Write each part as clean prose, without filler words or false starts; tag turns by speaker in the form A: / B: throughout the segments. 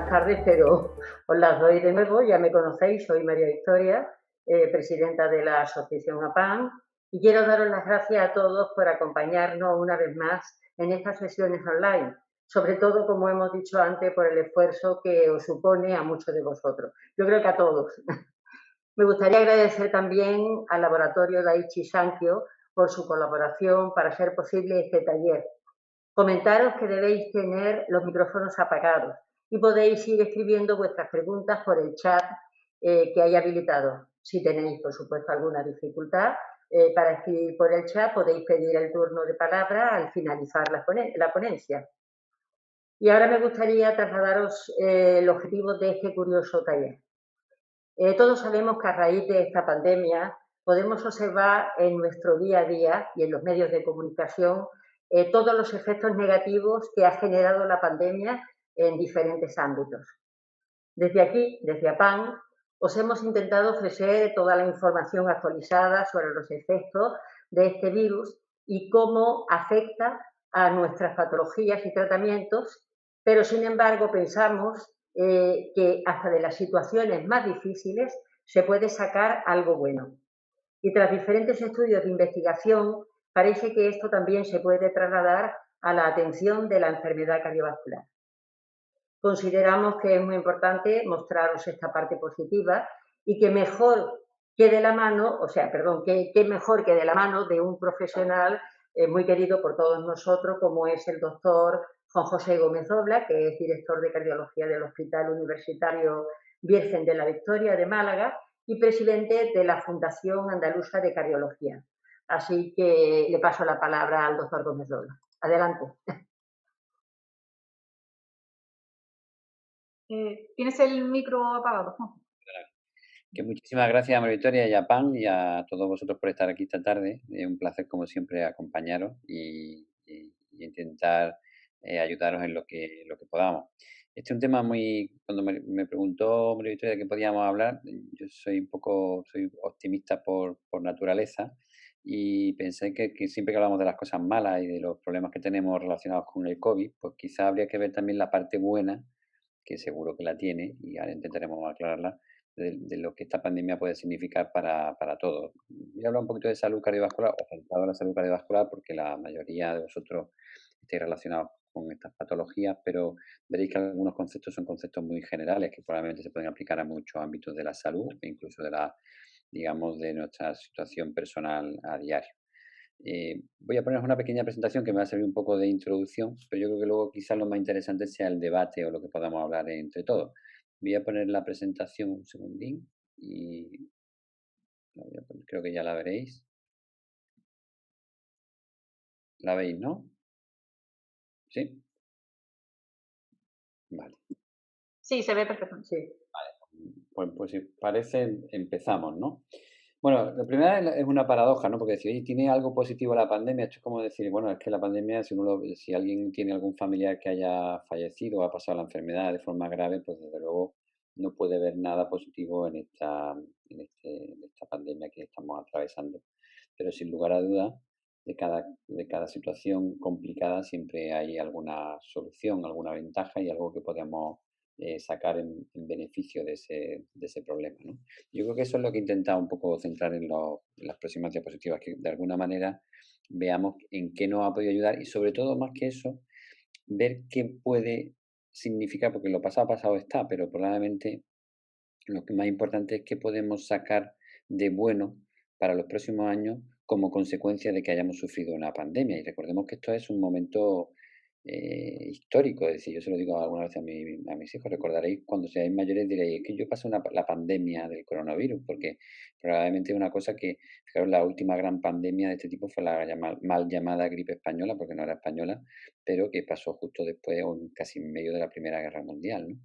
A: buenas tardes, pero os las doy de nuevo. Ya me conocéis, soy María Victoria, presidenta de la Asociación APAN, y quiero daros las gracias a todos por acompañarnos una vez más en estas sesiones online, sobre todo, como hemos dicho antes, por el esfuerzo que os supone a muchos de vosotros. Yo creo que a todos. Me gustaría agradecer también al laboratorio Daiichi Sankyo por su colaboración para hacer posible este taller. Comentaros que debéis tener los micrófonos apagados y podéis ir escribiendo vuestras preguntas por el chat que hay habilitado. Si tenéis, por supuesto, alguna dificultad para escribir por el chat, podéis pedir el turno de palabra al finalizar la ponencia. Y ahora me gustaría trasladaros el objetivo de este curioso taller. Todos sabemos que a raíz de esta pandemia podemos observar en nuestro día a día y en los medios de comunicación todos los efectos negativos que ha generado la pandemia en diferentes ámbitos. Desde aquí, desde APAN, os hemos intentado ofrecer toda la información actualizada sobre los efectos de este virus y cómo afecta a nuestras patologías y tratamientos, pero sin embargo pensamos que hasta de las situaciones más difíciles se puede sacar algo bueno. Y tras diferentes estudios de investigación, parece que esto también se puede trasladar a la atención de la enfermedad cardiovascular. Consideramos que es muy importante mostraros esta parte positiva y que mejor que de la mano, que mejor que de la mano de un profesional muy querido por todos nosotros, como es el doctor Juan José Gómez Dobla, que es director de cardiología del Hospital Universitario Virgen de la Victoria de Málaga y presidente de la Fundación Andaluza de Cardiología. Así que le paso la palabra al doctor Gómez Dobla. Adelante.
B: Tienes el micro apagado, ¿no?
C: Que muchísimas gracias a María Victoria y a PAN y a todos vosotros por estar aquí esta tarde. Es un placer, como siempre, acompañaros y intentar ayudaros en lo que podamos. Este es un tema cuando me preguntó María Victoria de qué podíamos hablar, yo soy optimista por naturaleza y pensé que siempre que hablamos de las cosas malas y de los problemas que tenemos relacionados con el COVID, pues quizá habría que ver también la parte buena, que seguro que la tiene, y ahora intentaremos aclararla, de lo que esta pandemia puede significar para todos. Voy a hablar un poquito de salud cardiovascular, o centrado en la salud cardiovascular, porque la mayoría de vosotros estáis relacionados con estas patologías, pero veréis que algunos conceptos son conceptos muy generales que probablemente se pueden aplicar a muchos ámbitos de la salud e incluso de nuestra situación personal a diario. Voy a poneros una pequeña presentación que me va a servir un poco de introducción, pero yo creo que luego quizás lo más interesante sea el debate o lo que podamos hablar entre todos. Voy a poner la presentación un segundín y creo que ya la veréis. ¿La veis, no? ¿Sí? Vale.
B: Sí, se ve perfecto.
A: Sí.
C: Pues si parece, empezamos, ¿no? Bueno, la primera es una paradoja, ¿no? Porque decir, oye, ¿tiene algo positivo la pandemia? Esto es como decir, bueno, es que la pandemia, si alguien tiene algún familiar que haya fallecido o ha pasado la enfermedad de forma grave, pues desde luego no puede ver nada positivo en esta pandemia que estamos atravesando. Pero sin lugar a dudas, de cada situación complicada siempre hay alguna solución, alguna ventaja y algo que podemos sacar en beneficio de ese problema, ¿no? Yo creo que eso es lo que he intentado un poco centrar en las próximas diapositivas, que de alguna manera veamos en qué nos ha podido ayudar y sobre todo, más que eso, ver qué puede significar, porque lo pasado está, pero probablemente lo que más importante es qué podemos sacar de bueno para los próximos años como consecuencia de que hayamos sufrido una pandemia. Y recordemos que esto es un momento histórico, es decir, yo se lo digo alguna vez a mis hijos, recordaréis cuando seáis mayores, diréis, es que yo pasé la pandemia del coronavirus, porque probablemente es una cosa que, fijaros, la última gran pandemia de este tipo fue la mal llamada gripe española, porque no era española, pero que pasó justo después, o casi en medio de la Primera Guerra Mundial, ¿no?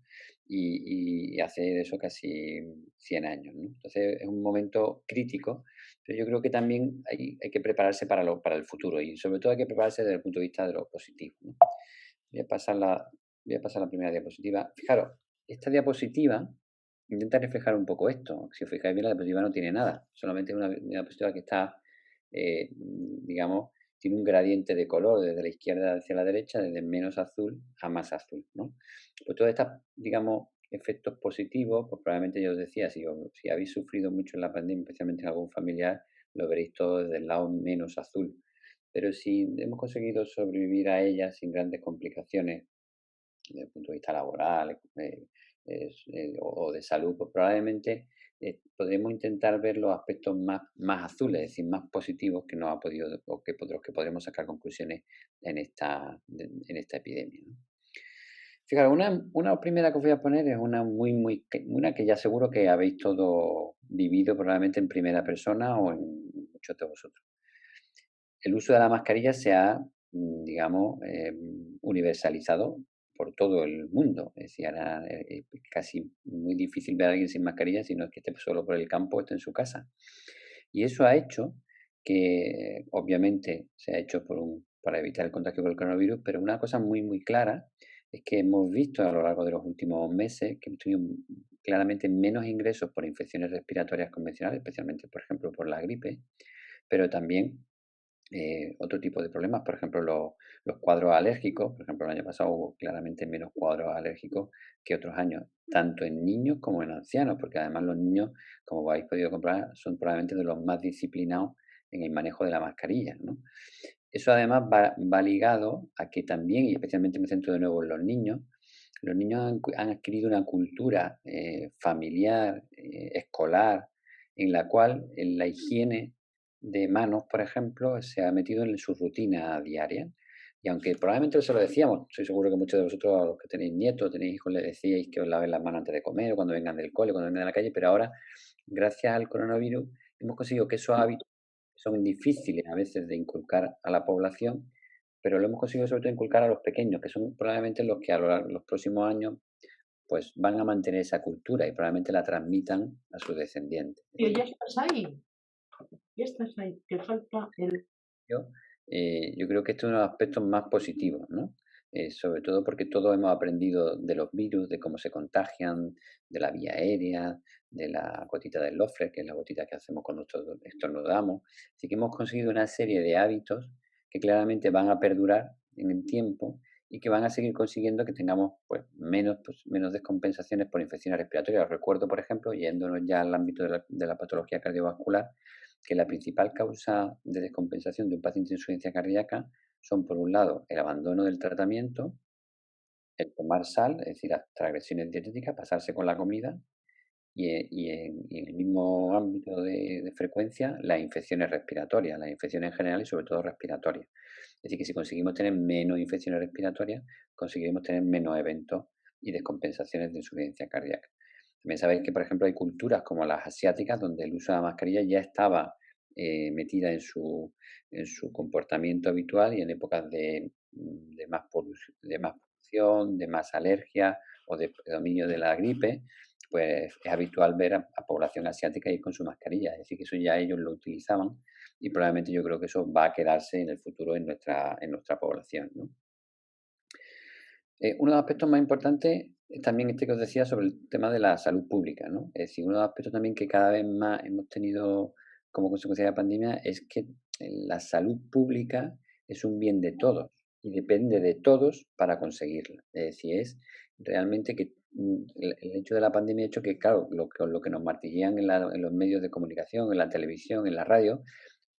C: Y hace de eso casi 100 años, ¿no? Entonces es un momento crítico, pero yo creo que también hay que prepararse para el futuro y sobre todo hay que prepararse desde el punto de vista de lo positivo, ¿no? Voy a pasar la primera diapositiva. Fijaros, esta diapositiva intenta reflejar un poco esto. Si os fijáis bien, la diapositiva no tiene nada, solamente una diapositiva que está, digamos, tiene un gradiente de color desde la izquierda hacia la derecha, desde menos azul a más azul, ¿no? Pues todos estos, digamos, efectos positivos, pues probablemente yo os decía, si habéis sufrido mucho en la pandemia, especialmente en algún familiar, lo veréis todo desde el lado menos azul. Pero si hemos conseguido sobrevivir a ella sin grandes complicaciones desde el punto de vista laboral o de salud, pues probablemente podremos intentar ver los aspectos más azules, es decir, más positivos que nos ha podido o que, de los que podremos sacar conclusiones en esta epidemia, ¿no? Fíjate, una primera que os voy a poner es una que ya seguro que habéis todo vivido probablemente en primera persona o en muchos de vosotros. El uso de la mascarilla se ha, digamos, universalizado por todo el mundo. Es decir, ahora es casi muy difícil ver a alguien sin mascarilla, si no es que esté solo por el campo o esté en su casa. Y eso ha hecho que, obviamente, se ha hecho para evitar el contagio por el coronavirus, pero una cosa muy clara es que hemos visto a lo largo de los últimos meses que hemos tenido claramente menos ingresos por infecciones respiratorias convencionales, especialmente, por ejemplo, por la gripe, pero también otro tipo de problemas, por ejemplo, los cuadros alérgicos. Por ejemplo, el año pasado hubo claramente menos cuadros alérgicos que otros años, tanto en niños como en ancianos, porque además los niños, como habéis podido comprobar, son probablemente de los más disciplinados en el manejo de la mascarilla, ¿no? Eso además va ligado a que también, y especialmente me centro de nuevo en los niños han adquirido una cultura familiar, escolar, en la cual en la higiene de manos, por ejemplo, se ha metido en su rutina diaria. Y aunque probablemente se lo decíamos, estoy seguro que muchos de vosotros, a los que tenéis nietos, tenéis hijos, les decíais que os laven las manos antes de comer, o cuando vengan del cole, cuando vengan de la calle, pero ahora, gracias al coronavirus, hemos conseguido que esos hábitos son difíciles a veces de inculcar a la población, pero lo hemos conseguido sobre todo inculcar a los pequeños, que son probablemente los que a lo largo de los próximos años pues van a mantener esa cultura y probablemente la transmitan a sus descendientes.
D: Tío, ya estás ahí. Ya estás ahí. Te falta el...
C: Yo creo que esto es uno de los aspectos más positivos, ¿no? Sobre todo porque todos hemos aprendido de los virus, de cómo se contagian, de la vía aérea, de la gotita del Loeffler, que es la gotita que hacemos cuando estornudamos. Así que hemos conseguido una serie de hábitos que claramente van a perdurar en el tiempo y que van a seguir consiguiendo que tengamos pues, menos descompensaciones por infecciones respiratorias. Os recuerdo, por ejemplo, yéndonos ya al ámbito de la patología cardiovascular, que la principal causa de descompensación de un paciente de insuficiencia cardíaca son, por un lado, el abandono del tratamiento, el tomar sal, es decir, las transgresiones dietéticas, pasarse con la comida, y en el mismo ámbito de frecuencia, las infecciones respiratorias, las infecciones en general y sobre todo respiratorias. Es decir, que si conseguimos tener menos infecciones respiratorias, conseguiremos tener menos eventos y descompensaciones de insuficiencia cardíaca. También sabéis que, por ejemplo, hay culturas como las asiáticas donde el uso de la mascarilla ya estaba metida en su comportamiento habitual y en épocas de más polución, de más alergia o de predominio de la gripe, pues es habitual ver a población asiática ir con su mascarilla. Es decir, que eso ya ellos lo utilizaban y probablemente yo creo que eso va a quedarse en el futuro en nuestra población, ¿no? Uno de los aspectos más importantes es también este que os decía sobre el tema de la salud pública, ¿no? Es decir, uno de los aspectos también que cada vez más hemos tenido como consecuencia de la pandemia es que la salud pública es un bien de todos y depende de todos para conseguirla. Es decir, es realmente que el hecho de la pandemia ha hecho que, claro, lo que nos martillean en los medios de comunicación, en la televisión, en la radio,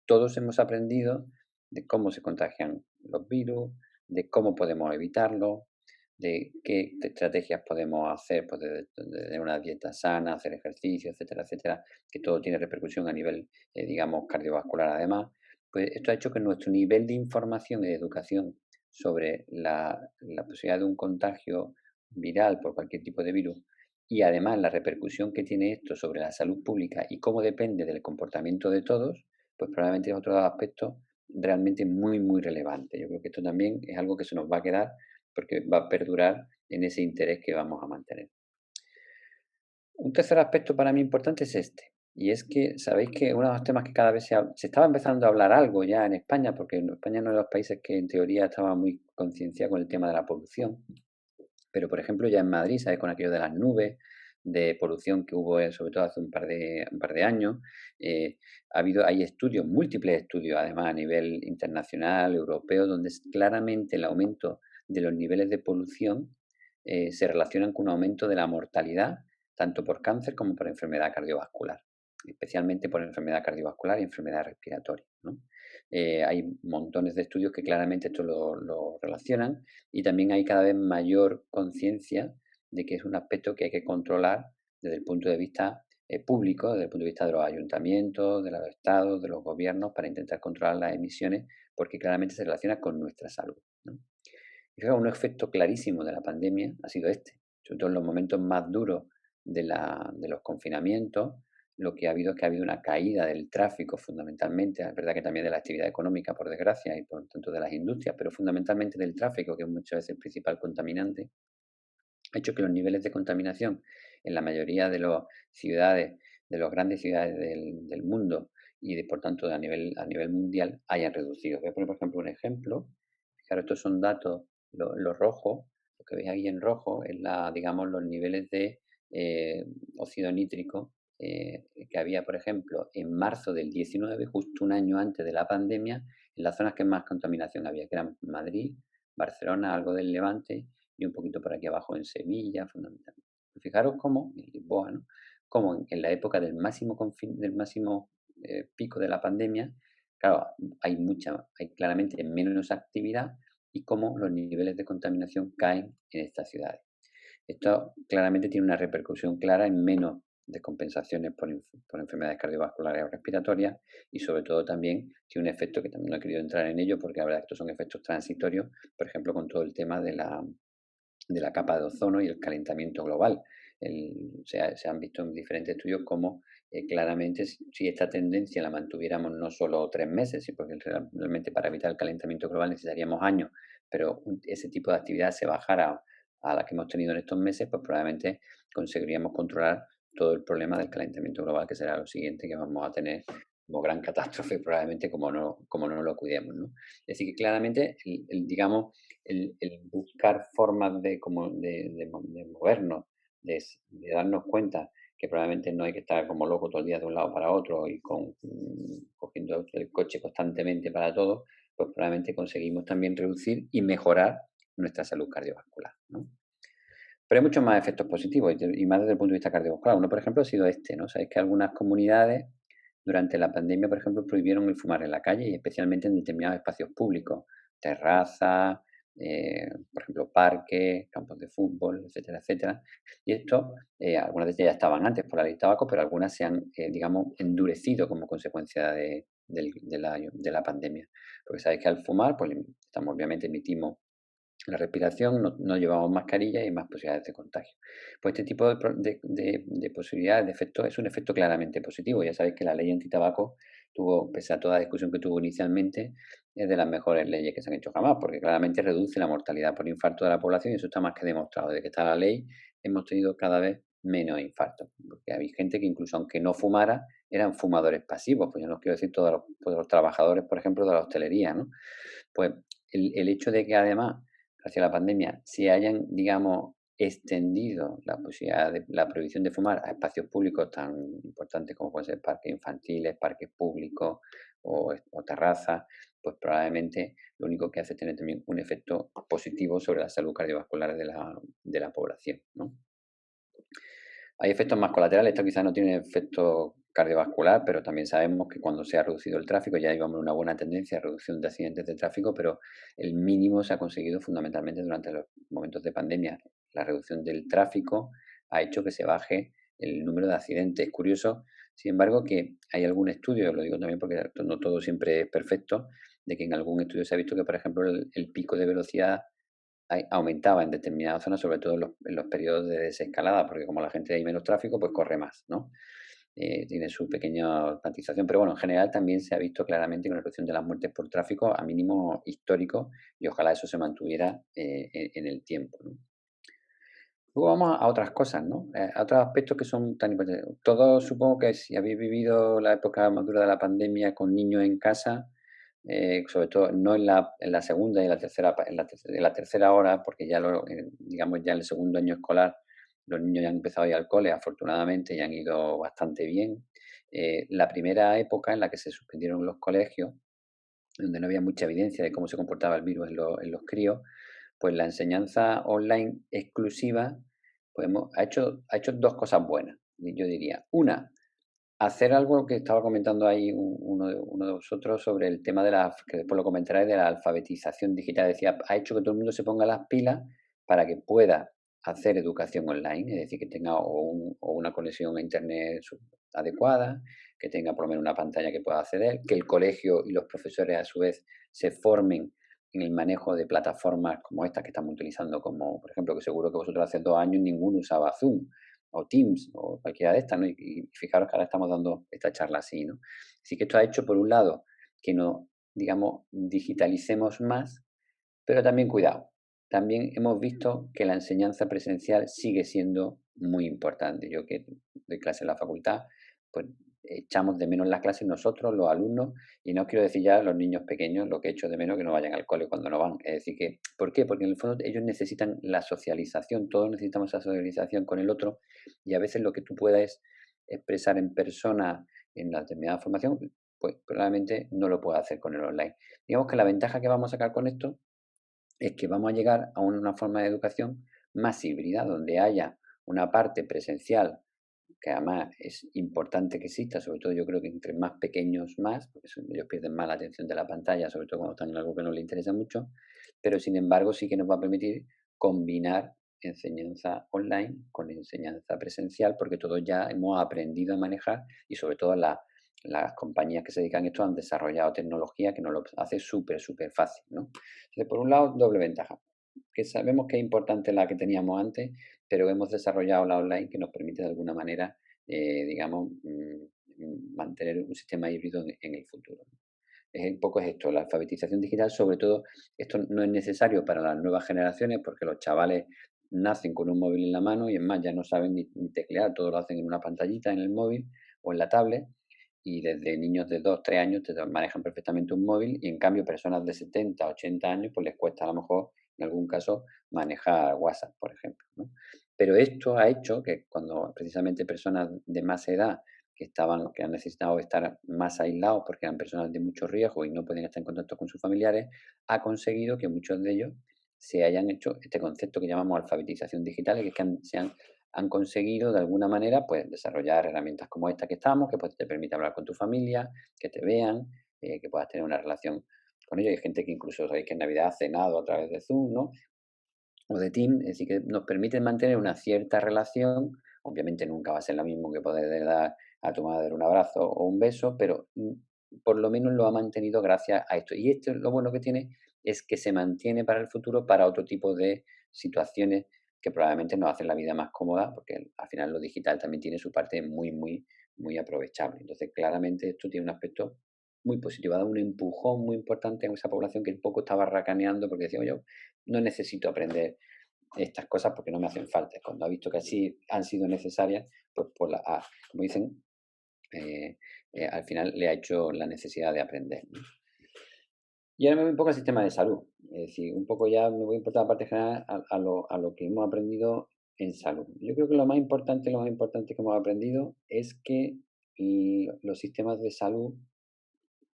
C: todos hemos aprendido de cómo se contagian los virus, de cómo podemos evitarlo, de qué estrategias podemos hacer, pues de tener una dieta sana, hacer ejercicio, etcétera, etcétera, que todo tiene repercusión a nivel, digamos, cardiovascular además. Pues esto ha hecho que nuestro nivel de información y de educación sobre la posibilidad de un contagio viral por cualquier tipo de virus y además la repercusión que tiene esto sobre la salud pública y cómo depende del comportamiento de todos, pues probablemente es otro aspecto realmente muy relevante. Yo creo que esto también es algo que se nos va a quedar porque va a perdurar en ese interés que vamos a mantener. Un tercer aspecto para mí importante es este, y es que sabéis que uno de los temas que cada vez se estaba empezando a hablar algo ya en España, porque en España es uno de los países que en teoría estaba muy concienciado con el tema de la polución, pero por ejemplo ya en Madrid, ¿sabéis? Con aquello de las nubes, de polución que hubo, sobre todo hace un par de años. Hay estudios, múltiples estudios, además a nivel internacional, europeo, donde claramente el aumento de los niveles de polución se relacionan con un aumento de la mortalidad, tanto por cáncer como por enfermedad cardiovascular, especialmente por enfermedad cardiovascular y enfermedad respiratoria, ¿no? Hay montones de estudios que claramente esto lo relacionan, y también hay cada vez mayor conciencia de que es un aspecto que hay que controlar desde el punto de vista público, desde el punto de vista de los ayuntamientos, de los estados, de los gobiernos, para intentar controlar las emisiones, porque claramente se relaciona con nuestra salud, ¿no? Y fijaos, un efecto clarísimo de la pandemia ha sido este, sobre todo en los momentos más duros de los confinamientos. Lo que ha habido es que ha habido una caída del tráfico fundamentalmente, es verdad que también de la actividad económica, por desgracia, y por tanto de las industrias, pero fundamentalmente del tráfico, que es muchas veces el principal contaminante. Ha hecho que los niveles de contaminación en la mayoría de las ciudades, de las grandes ciudades del mundo y por tanto a nivel mundial, hayan reducido. Voy a poner, por ejemplo, un ejemplo. Fijaros, estos son datos, lo rojo, lo que veis ahí en rojo es digamos, los niveles de óxido nítrico que había, por ejemplo, en marzo del 19, justo un año antes de la pandemia, en las zonas que más contaminación había, que eran Madrid, Barcelona, algo del Levante y un poquito por aquí abajo en Sevilla, fundamentalmente. Fijaros cómo, en Lisboa, ¿no? Cómo en la época del máximo pico de la pandemia, claro, hay claramente menos actividad, y cómo los niveles de contaminación caen en estas ciudades. Esto claramente tiene una repercusión clara en menos descompensaciones por enfermedades cardiovasculares o respiratorias, y sobre todo también tiene un efecto que también no he querido entrar en ello porque la verdad es que estos son efectos transitorios, por ejemplo, con todo el tema de la capa de ozono y el calentamiento global. Se han visto en diferentes estudios cómo claramente si esta tendencia la mantuviéramos no solo 3 meses, porque realmente para evitar el calentamiento global necesitaríamos años, pero ese tipo de actividad se bajara a la que hemos tenido en estos meses, pues probablemente conseguiríamos controlar todo el problema del calentamiento global, que será lo siguiente que vamos a tener como gran catástrofe, probablemente como no lo cuidemos, ¿no? Es decir, que claramente, digamos, el buscar formas de movernos, de darnos cuenta que probablemente no hay que estar como loco todo el día de un lado para otro y cogiendo el coche constantemente para todo, pues probablemente conseguimos también reducir y mejorar nuestra salud cardiovascular, ¿no? Pero hay muchos más efectos positivos y más desde el punto de vista cardiovascular. Uno, por ejemplo, ha sido ¿no? Sabéis que algunas comunidades durante la pandemia, por ejemplo, prohibieron el fumar en la calle, y especialmente en determinados espacios públicos, terrazas, por ejemplo, parques, campos de fútbol, etcétera, etcétera. Y esto, algunas de ellas ya estaban antes por la ley de tabaco, pero algunas se han, digamos, endurecido como consecuencia de la pandemia. Porque sabéis que al fumar, pues obviamente emitimos la respiración, no llevamos mascarilla y hay más posibilidades de contagio. Pues este tipo de posibilidades, de efectos, es un efecto claramente positivo. Ya sabéis que la ley antitabaco pese a toda la discusión que tuvo inicialmente, es de las mejores leyes que se han hecho jamás, porque claramente reduce la mortalidad por infarto de la población, y eso está más que demostrado. Desde que está la ley hemos tenido cada vez menos infartos, porque hay gente que incluso aunque no fumara, eran fumadores pasivos. Pues yo no quiero decir todos los trabajadores, por ejemplo, de la hostelería, ¿no? Pues el hecho de que además hacia la pandemia se hayan, digamos, extendido la posibilidad de la prohibición de fumar a espacios públicos tan importantes como pueden ser parques infantiles, parques públicos o terrazas, pues probablemente lo único que hace es tener también un efecto positivo sobre la salud cardiovascular de la población, ¿no? Hay efectos más colaterales, esto quizás no tiene efecto cardiovascular, pero también sabemos que cuando se ha reducido el tráfico, ya llevamos una buena tendencia a reducción de accidentes de tráfico, pero el mínimo se ha conseguido fundamentalmente durante los momentos de pandemia. La reducción del tráfico ha hecho que se baje el número de accidentes. Es curioso, sin embargo, que hay algún estudio, lo digo también porque no todo siempre es perfecto, de que en algún estudio se ha visto que, por ejemplo, el pico de velocidad aumentaba en determinadas zonas, sobre todo en los periodos de desescalada, porque como la gente hay menos tráfico, pues corre más, ¿no? Tiene su pequeña matización, pero bueno, en general también se ha visto claramente una reducción de las muertes por tráfico a mínimo histórico, y ojalá eso se mantuviera en el tiempo, ¿no? Luego vamos a otras cosas, ¿no? A otros aspectos que son tan importantes. Todos supongo que si habéis vivido la época más dura de la pandemia con niños en casa, sobre todo no en la segunda y en la tercera hora, porque ya digamos ya en el segundo año escolar los niños ya han empezado a ir al cole, afortunadamente, y han ido bastante bien. La primera época en la que se suspendieron los colegios, donde no había mucha evidencia de cómo se comportaba el virus en los críos, pues la enseñanza online exclusiva pues ha hecho dos cosas buenas, yo diría. Una, hacer algo que estaba comentando ahí uno de vosotros sobre el tema de que después lo comentaré, de la alfabetización digital. Decía, ha hecho que todo el mundo se ponga las pilas para que pueda hacer educación online, es decir, que tenga o una conexión a internet adecuada, que tenga por lo menos una pantalla que pueda acceder, que el colegio y los profesores a su vez se formen en el manejo de plataformas como estas que estamos utilizando, como por ejemplo, que seguro que vosotros hace 2 años ninguno usaba Zoom o Teams o cualquiera de estas, ¿no? Y fijaros que ahora estamos dando esta charla así, ¿no? Así que esto ha hecho, por un lado, que nos, digamos, digitalicemos más, pero también cuidado. También hemos visto que la enseñanza presencial sigue siendo muy importante. Yo que doy clase en la facultad, pues echamos de menos las clases nosotros, los alumnos, y no quiero decir ya los niños pequeños, lo que echo de menos que no vayan al cole cuando no van. Es decir, que, ¿por qué? Porque en el fondo ellos necesitan la socialización, todos necesitamos esa socialización con el otro, y a veces lo que tú puedas expresar en persona en la determinada formación, pues probablemente no lo pueda hacer con el online. Digamos que la ventaja que vamos a sacar con esto es que vamos a llegar a una forma de educación más híbrida, donde haya una parte presencial, que además es importante que exista, sobre todo yo creo que entre más pequeños más, porque ellos pierden más la atención de la pantalla, sobre todo cuando están en algo que no les interesa mucho, pero sin embargo sí que nos va a permitir combinar enseñanza online con enseñanza presencial, porque todos ya hemos aprendido a manejar y sobre todo las compañías que se dedican a esto han desarrollado tecnología que nos lo hace súper fácil, ¿no? Entonces, por un lado, doble ventaja, que sabemos que es importante la que teníamos antes, pero hemos desarrollado la online que nos permite de alguna manera, digamos, mantener un sistema híbrido en el futuro. Un poco es esto, la alfabetización digital, sobre todo, esto no es necesario para las nuevas generaciones porque los chavales nacen con un móvil en la mano y es más, ya no saben ni teclear, todo lo hacen en una pantallita en el móvil o en la tablet, y desde niños de 2 3 años te manejan perfectamente un móvil, y en cambio personas de 70 80 años pues les cuesta a lo mejor en algún caso manejar WhatsApp, por ejemplo, ¿no? Pero esto ha hecho que cuando precisamente personas de más edad que han necesitado estar más aislados porque eran personas de mucho riesgo y no pueden estar en contacto con sus familiares, ha conseguido que muchos de ellos se hayan hecho este concepto que llamamos alfabetización digital, que es que han conseguido de alguna manera pues desarrollar herramientas como esta que estamos, que pues, te permite hablar con tu familia, que te vean, que puedas tener una relación con ellos. Hay gente que incluso sabéis que en Navidad ha cenado a través de Zoom, ¿no? O de Teams, es decir, que nos permiten mantener una cierta relación. Obviamente nunca va a ser lo mismo que poder dar a tu madre un abrazo o un beso, pero por lo menos lo ha mantenido gracias a esto. Y esto lo bueno que tiene es que se mantiene para el futuro para otro tipo de situaciones que probablemente nos hacen la vida más cómoda, porque al final lo digital también tiene su parte muy aprovechable. Entonces, claramente esto tiene un aspecto muy positivo, ha dado un empujón muy importante a esa población que un poco estaba racaneando porque decía, oye, no necesito aprender estas cosas porque no me hacen falta. Cuando ha visto que así han sido necesarias, pues como dicen, al final le ha hecho la necesidad de aprender, ¿no? Y ahora me voy un poco al sistema de salud. Es decir, un poco ya me voy a importar la parte general a lo que hemos aprendido en salud. Yo creo que lo más importante que hemos aprendido es que los sistemas de salud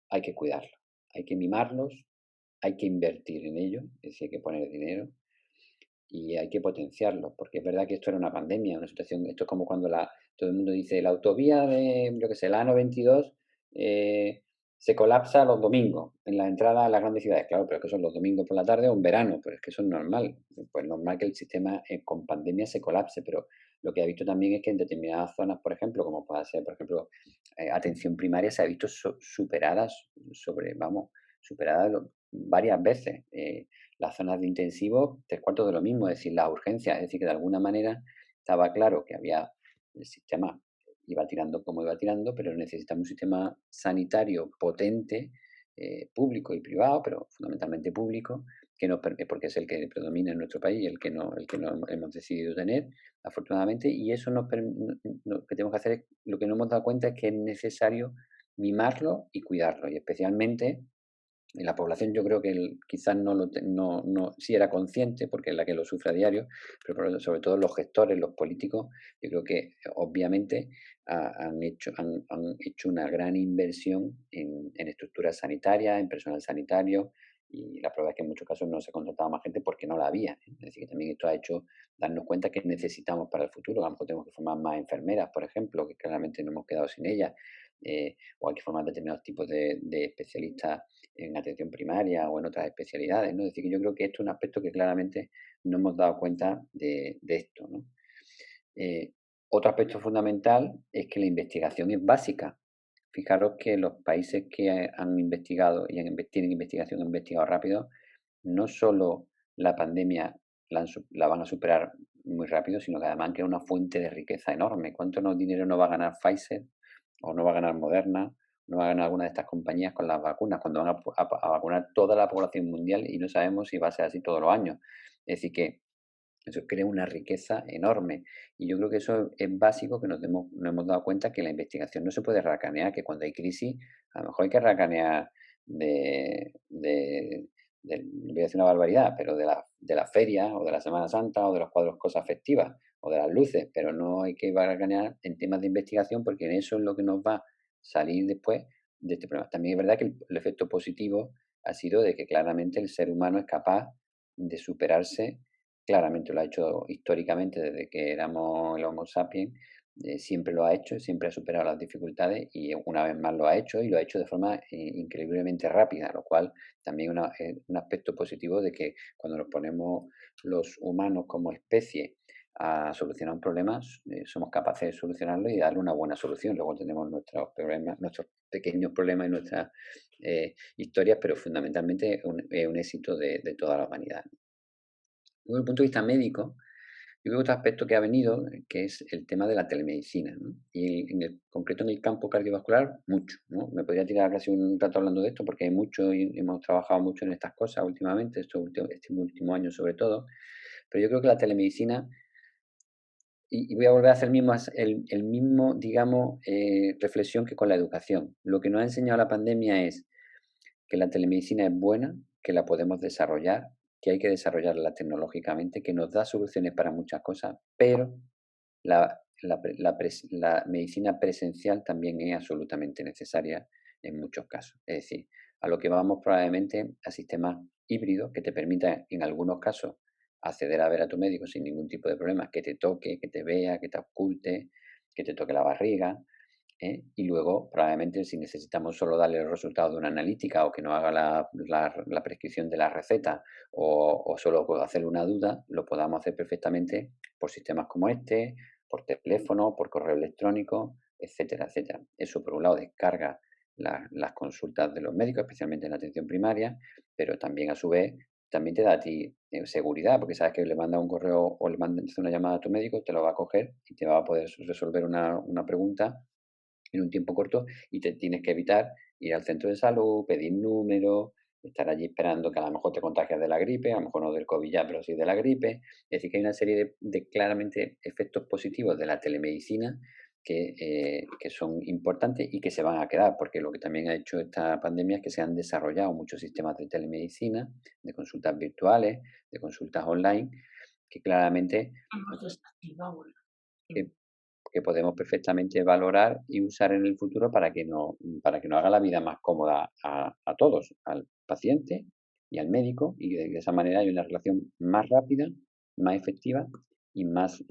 C: hay que cuidarlos, hay que mimarlos, hay que invertir en ellos, es decir, hay que poner dinero y hay que potenciarlos, porque es verdad que esto era una pandemia, una situación, esto es como cuando todo el mundo dice la autovía de, yo que sé, la A92 se colapsa los domingos en la entrada a las grandes ciudades, claro, pero es que son los domingos por la tarde o en verano, pero es que eso es normal, pues normal que el sistema con pandemia se colapse, pero lo que ha visto también es que en determinadas zonas, por ejemplo, como puede ser, por ejemplo, atención primaria, se ha visto superadas varias veces. Las zonas de intensivo, 3/4 de lo mismo, es decir, las urgencias, es decir, que de alguna manera estaba claro que el sistema iba tirando como iba tirando, pero necesitamos un sistema sanitario potente, público y privado, pero fundamentalmente público, porque es el que predomina en nuestro país, el que no hemos decidido tener, afortunadamente, y eso lo que tenemos que hacer es, lo que no hemos dado cuenta es que es necesario mimarlo y cuidarlo, y especialmente Y la población yo creo que quizás sí era consciente, porque es la que lo sufre a diario, pero sobre todo los gestores, los políticos, yo creo que obviamente han hecho una gran inversión en estructuras sanitarias, en personal sanitario, y la prueba es que en muchos casos no se contrataba más gente porque no la había, ¿eh? Es decir, que también esto ha hecho darnos cuenta que necesitamos para el futuro. A lo mejor tenemos que formar más enfermeras, por ejemplo, que claramente no hemos quedado sin ellas, o hay que formar determinados tipos de especialistas en atención primaria o en otras especialidades, ¿no? Es decir, que yo creo que esto es un aspecto que claramente no hemos dado cuenta de esto, ¿no? Eh, Otro aspecto fundamental es que la investigación es básica. Fijaros que los países que han investigado y tienen investigación, han investigado rápido, no solo la pandemia la van a superar muy rápido, sino que además que es una fuente de riqueza enorme. ¿Cuánto dinero no va a ganar Pfizer o no va a ganar Moderna, no va a ganar alguna de estas compañías con las vacunas cuando van a vacunar toda la población mundial y no sabemos si va a ser así todos los años? Es decir, que eso crea una riqueza enorme. Y yo creo que eso es básico, que nos hemos dado cuenta que la investigación no se puede racanear, que cuando hay crisis, a lo mejor hay que racanear no voy a decir una barbaridad, pero de la feria o de la Semana Santa o de los cuadros cosas festivas o de las luces, pero no hay que racanear en temas de investigación porque en eso es lo que nos va a salir después de este problema. También es verdad que el efecto positivo ha sido de que claramente el ser humano es capaz de superarse. Claramente lo ha hecho históricamente desde que éramos el Homo sapiens, siempre lo ha hecho, siempre ha superado las dificultades y una vez más lo ha hecho y lo ha hecho de forma increíblemente rápida, lo cual también es un aspecto positivo de que cuando nos ponemos los humanos como especie a solucionar un problema, somos capaces de solucionarlo y darle una buena solución. Luego tenemos nuestros problemas, nuestros pequeños problemas y nuestras historias, pero fundamentalmente es un éxito de toda la humanidad. Desde el punto de vista médico, yo creo que otro aspecto que ha venido, que es el tema de la telemedicina, ¿no? Y concreto en el campo cardiovascular, mucho, ¿no? Me podría tirar casi un rato hablando de esto porque hay mucho y hemos trabajado mucho en estas cosas últimamente, este último año sobre todo, pero yo creo que la telemedicina, y voy a volver a hacer el mismo, digamos, reflexión que con la educación. Lo que nos ha enseñado la pandemia es que la telemedicina es buena, que la podemos desarrollar, que hay que desarrollarla tecnológicamente, que nos da soluciones para muchas cosas, pero la medicina presencial también es absolutamente necesaria en muchos casos. Es decir, a lo que vamos probablemente a sistemas híbridos que te permitan en algunos casos acceder a ver a tu médico sin ningún tipo de problema, que te toque, que te vea, que te oculte, que te toque la barriga, ¿eh? Y luego, probablemente, si necesitamos solo darle el resultado de una analítica o que nos haga la prescripción de la receta o solo hacerle una duda, lo podamos hacer perfectamente por sistemas como este, por teléfono, por correo electrónico, etcétera, etcétera. Eso, por un lado, descarga las consultas de los médicos, especialmente en la atención primaria, pero también, a su vez, también te da a ti seguridad, porque sabes que le manda un correo o le mandas una llamada a tu médico, te lo va a coger y te va a poder resolver una pregunta en un tiempo corto y te tienes que evitar ir al centro de salud, pedir número, estar allí esperando que a lo mejor te contagias de la gripe, a lo mejor no del COVID ya, pero sí de la gripe. Es decir, que hay una serie de claramente efectos positivos de la telemedicina que son importantes y que se van a quedar, porque lo que también ha hecho esta pandemia es que se han desarrollado muchos sistemas de telemedicina, de consultas virtuales, de consultas online, que claramente
D: Hemos desactivado.
C: que que podemos perfectamente valorar y usar en el futuro para que nos haga la vida más cómoda a todos, al paciente y al médico, y de esa manera hay una relación más rápida, más efectiva y más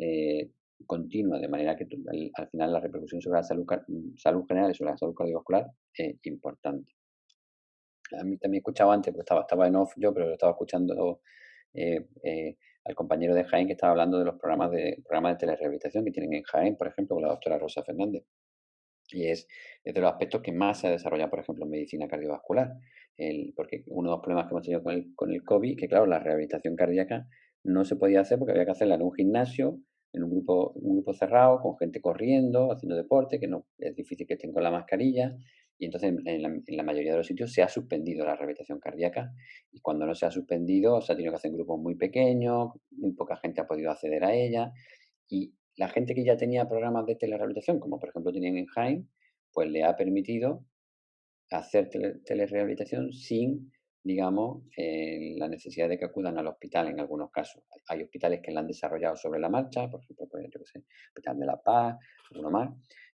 C: continua, de manera que al final la repercusión sobre la salud general y sobre la salud cardiovascular es importante. A mí también he escuchado antes, porque estaba en off yo, pero lo estaba escuchando eh, al compañero de Jaén que estaba hablando de los programas de telerehabilitación que tienen en Jaén, por ejemplo, con la doctora Rosa Fernández. Y es de los aspectos que más se ha desarrollado, por ejemplo, en medicina cardiovascular. Porque uno de los problemas que hemos tenido con el COVID, que claro, la rehabilitación cardíaca no se podía hacer porque había que hacerla en un gimnasio, en un grupo cerrado, con gente corriendo, haciendo deporte, que no es difícil que estén con la mascarilla. Y entonces en la mayoría de los sitios se ha suspendido la rehabilitación cardíaca. Y cuando no se ha suspendido, se ha tenido que hacer en grupos muy pequeños, muy poca gente ha podido acceder a ella. Y la gente que ya tenía programas de telerehabilitación, como por ejemplo tenían en Jaén, pues le ha permitido hacer telerehabilitación sin, digamos, la necesidad de que acudan al hospital en algunos casos. Hay hospitales que la han desarrollado sobre la marcha, por ejemplo, pues, yo qué sé, Hospital de la Paz, alguno más,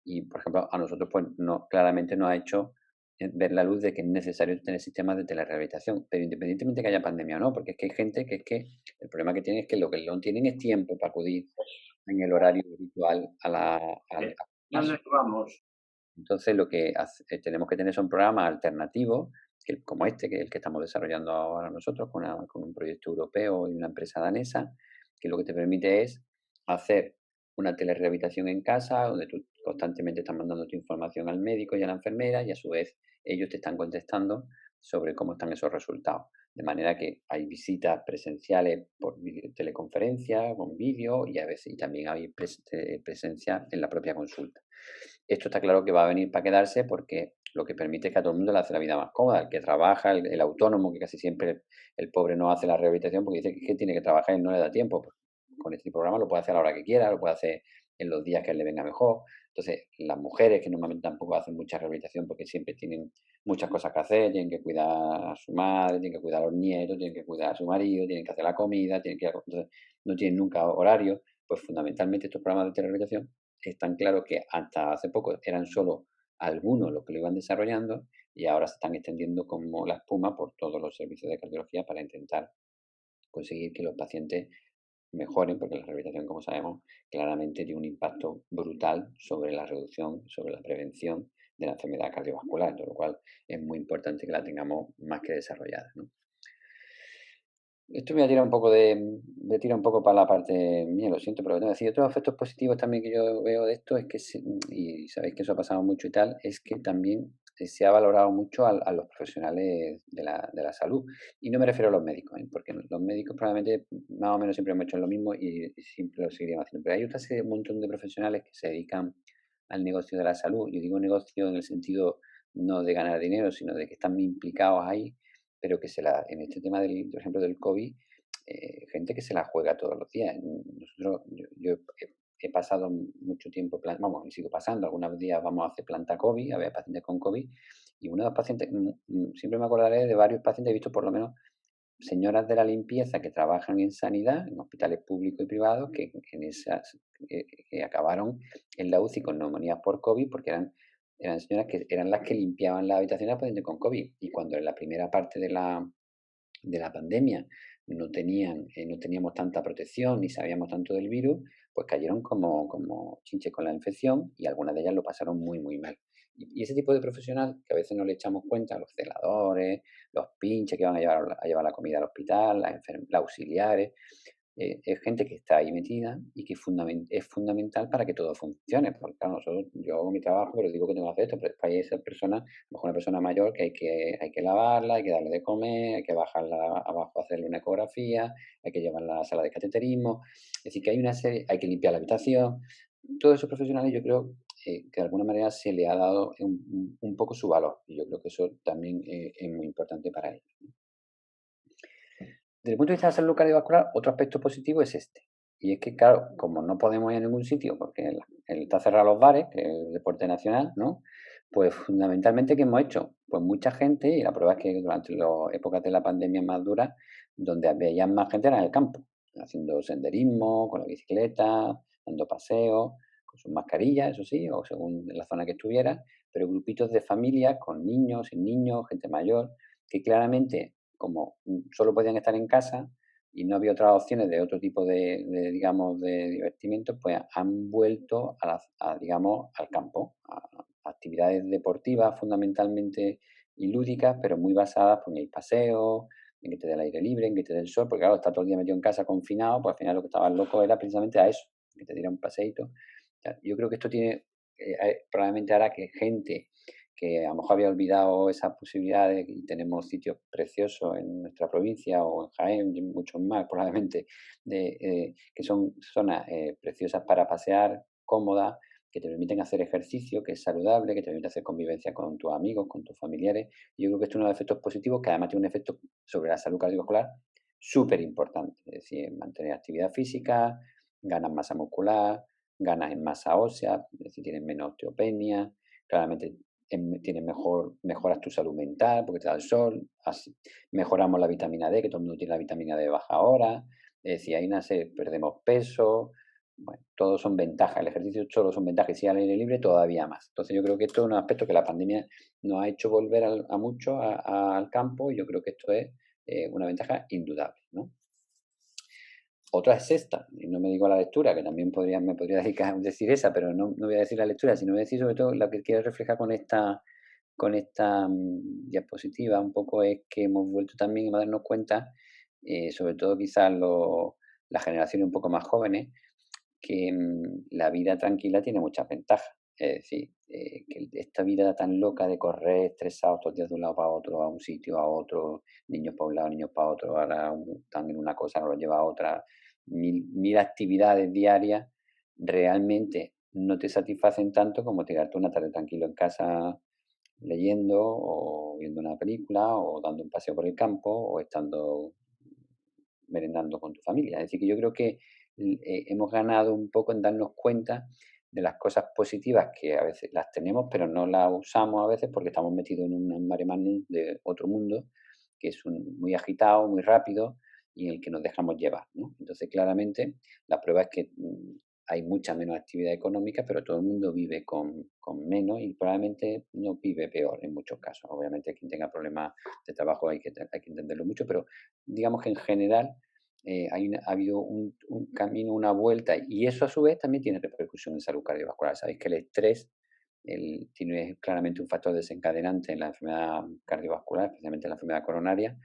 C: y por ejemplo, a nosotros pues no, claramente nos ha hecho ver la luz de que es necesario tener sistemas de telerehabilitación, pero independientemente que haya pandemia o no, porque es que hay gente que es que el problema que tiene es que lo que no tienen es tiempo para acudir en el horario habitual al
D: ¿Dónde
C: caso.
D: vamos?
C: Entonces, lo que tenemos que tener son programas alternativos, como este, que es el que estamos desarrollando ahora nosotros con un proyecto europeo y una empresa danesa, que lo que te permite es hacer una telerehabilitación en casa, donde tú constantemente estás mandando tu información al médico y a la enfermera, y a su vez ellos te están contestando sobre cómo están esos resultados. De manera que hay visitas presenciales por teleconferencia, con vídeo, y a veces y también hay presencia en la propia consulta. Esto está claro que va a venir para quedarse porque lo que permite es que a todo el mundo le hace la vida más cómoda. El que trabaja, el autónomo, que casi siempre el pobre no hace la rehabilitación porque dice que tiene que trabajar y no le da tiempo. Pues con este programa lo puede hacer a la hora que quiera, lo puede hacer en los días que le venga mejor. Entonces, las mujeres que normalmente tampoco hacen mucha rehabilitación porque siempre tienen muchas cosas que hacer, tienen que cuidar a su madre, tienen que cuidar a los nietos, tienen que cuidar a su marido, tienen que hacer la comida, entonces no tienen nunca horario. Pues fundamentalmente estos programas de telerehabilitación están claros que hasta hace poco eran solo algunos los que lo iban desarrollando y ahora se están extendiendo como la espuma por todos los servicios de cardiología para intentar conseguir que los pacientes mejoren, porque la rehabilitación, como sabemos, claramente tiene un impacto brutal sobre la reducción, sobre la prevención de la enfermedad cardiovascular, con lo cual es muy importante que la tengamos más que desarrollada, ¿no? Esto me tira un poco me tira un poco para la parte mía, lo siento, pero lo tengo que decir. Otros efectos positivos también que yo veo de esto es que, y sabéis que eso ha pasado mucho y tal, es que también se ha valorado mucho a los profesionales de la salud. Y no me refiero a los médicos, ¿eh? Porque los médicos probablemente más o menos siempre hemos hecho lo mismo y siempre lo seguiremos haciendo. Pero hay un montón de profesionales que se dedican al negocio de la salud. Yo digo negocio en el sentido no de ganar dinero, sino de que están implicados ahí pero que en este tema, por ejemplo, del COVID, gente que se la juega todos los días. Yo he pasado mucho tiempo, vamos, y sigo pasando, algunos días vamos a hacer planta COVID, a ver pacientes con COVID, y uno de los pacientes, siempre me acordaré de varios pacientes, he visto por lo menos señoras de la limpieza que trabajan en sanidad, en hospitales públicos y privados, que acabaron en la UCI con neumonías por COVID porque eran señoras que eran las que limpiaban las habitaciones a pacientes con COVID. Y cuando en la primera parte de la pandemia no teníamos tanta protección ni sabíamos tanto del virus, pues cayeron como chinches con la infección y algunas de ellas lo pasaron muy, muy mal. Y ese tipo de profesional, que a veces no le echamos cuenta, los celadores, los pinches que van a llevar la comida al hospital, las auxiliares, es gente que está ahí metida y que es fundamental para que todo funcione. Porque claro, yo hago mi trabajo, pero digo que tengo que hacer esto, pero después hay esa persona, a lo mejor una persona mayor que hay que lavarla, hay que darle de comer, hay que bajarla abajo a hacerle una ecografía, hay que llevarla a la sala de cateterismo. Es decir, que hay una serie, hay que limpiar la habitación. Todos esos profesionales yo creo que de alguna manera se le ha dado un poco su valor y yo creo que eso también es muy importante para ellos. Desde el punto de vista de la salud cardiovascular, otro aspecto positivo es este. Y es que, claro, como no podemos ir a ningún sitio porque está cerrado los bares, que es el deporte nacional, ¿no? Pues fundamentalmente, ¿qué hemos hecho? Pues mucha gente, y la prueba es que durante las épocas de la pandemia más duras, donde había más gente era en el campo, haciendo senderismo, con la bicicleta, dando paseos, con sus mascarillas, eso sí, o según la zona que estuviera, pero grupitos de familias con niños, sin niños, gente mayor, que claramente como solo podían estar en casa y no había otras opciones de otro tipo digamos, de divertimientos, pues han vuelto digamos, al campo, a actividades deportivas fundamentalmente y lúdicas, pero muy basadas pues, en el paseo, en que te dé el aire libre, en que te dé el sol, porque claro, está todo el día metido en casa confinado, pues al final lo que estaban loco era precisamente a eso, que te diera un paseíto. O sea, yo creo que esto probablemente hará que gente que a lo mejor había olvidado esas posibilidades y tenemos sitios preciosos en nuestra provincia o en Jaén y muchos más probablemente, que son zonas preciosas para pasear, cómodas, que te permiten hacer ejercicio, que es saludable, que te permite hacer convivencia con tus amigos, con tus familiares. Y yo creo que esto es uno de los efectos positivos que además tiene un efecto sobre la salud cardiovascular súper importante. Es decir, mantener actividad física, ganas masa muscular, ganas en masa ósea, es decir, tienes menos osteopenia, claramente tienes mejoras tu salud mental porque te da el sol, mejoramos la vitamina D, que todo el mundo tiene la vitamina D baja ahora, es decir, ahí nace, perdemos peso, bueno, todos son ventajas, el ejercicio solo son ventajas y si al aire libre todavía más. Entonces yo creo que esto es un aspecto que la pandemia nos ha hecho volver a mucho al campo y yo creo que esto es una ventaja indudable, ¿no? Otra es esta, y no me digo la lectura, que también me podría dedicar a decir esa, pero no voy a decir la lectura, sino voy a decir sobre todo lo que quiero reflejar con esta diapositiva un poco es que hemos vuelto también a darnos cuenta, sobre todo quizás las generaciones un poco más jóvenes, que la vida tranquila tiene muchas ventajas. Es decir, que esta vida tan loca de correr estresados todos los días de un lado para otro, a un sitio, a otro, niños para un lado, niños para otro, ahora están en una cosa, no lo lleva a otra, mil actividades diarias, realmente no te satisfacen tanto como tirarte una tarde tranquilo en casa leyendo o viendo una película o dando un paseo por el campo o estando merendando con tu familia. Es decir, que yo creo que hemos ganado un poco en darnos cuenta de las cosas positivas que a veces las tenemos, pero no las usamos a veces porque estamos metidos en un mare magnum de otro mundo que es muy agitado, muy rápido y en el que nos dejamos llevar, ¿no? Entonces, claramente, la prueba es que hay mucha menos actividad económica, pero todo el mundo vive con menos y probablemente no vive peor en muchos casos. Obviamente, quien tenga problemas de trabajo hay que entenderlo mucho, pero digamos que en general ha habido un camino, una vuelta, y eso a su vez también tiene repercusión en salud cardiovascular. Sabéis que el estrés tiene claramente un factor desencadenante en la enfermedad cardiovascular, especialmente en la enfermedad coronaria,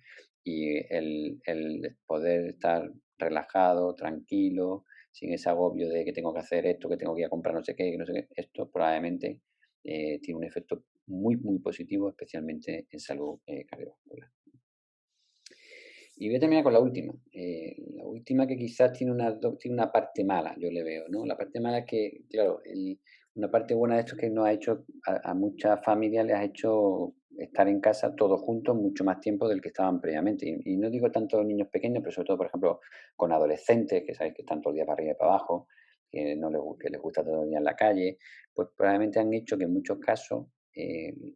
C: y el poder estar relajado, tranquilo, sin ese agobio de que tengo que hacer esto, que tengo que ir a comprar no sé qué, que no sé qué, esto probablemente tiene un efecto muy, muy positivo, especialmente en salud cardiovascular. Y voy a terminar con la última. La última que quizás tiene una parte mala, yo le veo, ¿no? La parte mala es que, claro, una parte buena de esto es que nos ha hecho, a muchas familias les ha hecho estar en casa todos juntos mucho más tiempo del que estaban previamente. Y no digo tanto niños pequeños, pero sobre todo, por ejemplo, con adolescentes, que sabéis que están todo el día para arriba y para abajo, que les gusta todo el día en la calle, pues probablemente han hecho que en muchos casos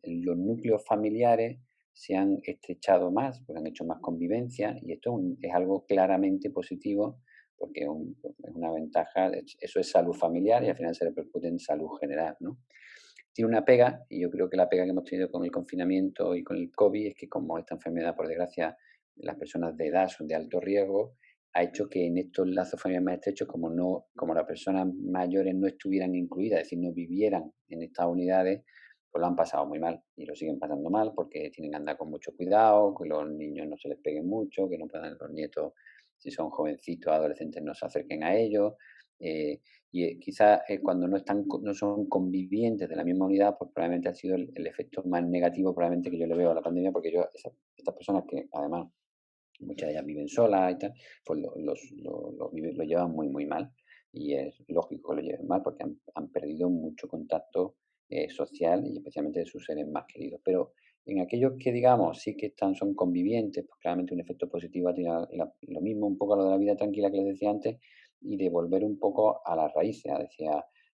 C: los núcleos familiares se han estrechado más, porque han hecho más convivencia y esto es algo claramente positivo porque es una ventaja, eso es salud familiar y al final se repercute en salud general, ¿no? Tiene una pega y yo creo que la pega que hemos tenido con el confinamiento y con el COVID es que como esta enfermedad, por desgracia, las personas de edad son de alto riesgo, ha hecho que en estos lazos familiares más estrechos, como las personas mayores no estuvieran incluidas, es decir, no vivieran en estas unidades, pues lo han pasado muy mal y lo siguen pasando mal porque tienen que andar con mucho cuidado, que los niños no se les peguen mucho, que no puedan los nietos, si son jovencitos, adolescentes, no se acerquen a ellos. Quizás cuando no son convivientes de la misma unidad, pues probablemente ha sido el efecto más negativo probablemente que yo le veo a la pandemia, porque estas personas que además muchas de ellas viven solas y tal, pues lo llevan muy, muy mal. Y es lógico que lo lleven mal porque han perdido mucho contacto social y especialmente de sus seres más queridos. Pero en aquellos que, digamos, sí que son convivientes, pues claramente un efecto positivo ha tenido lo mismo, un poco a lo de la vida tranquila que les decía antes, y de volver un poco a las raíces,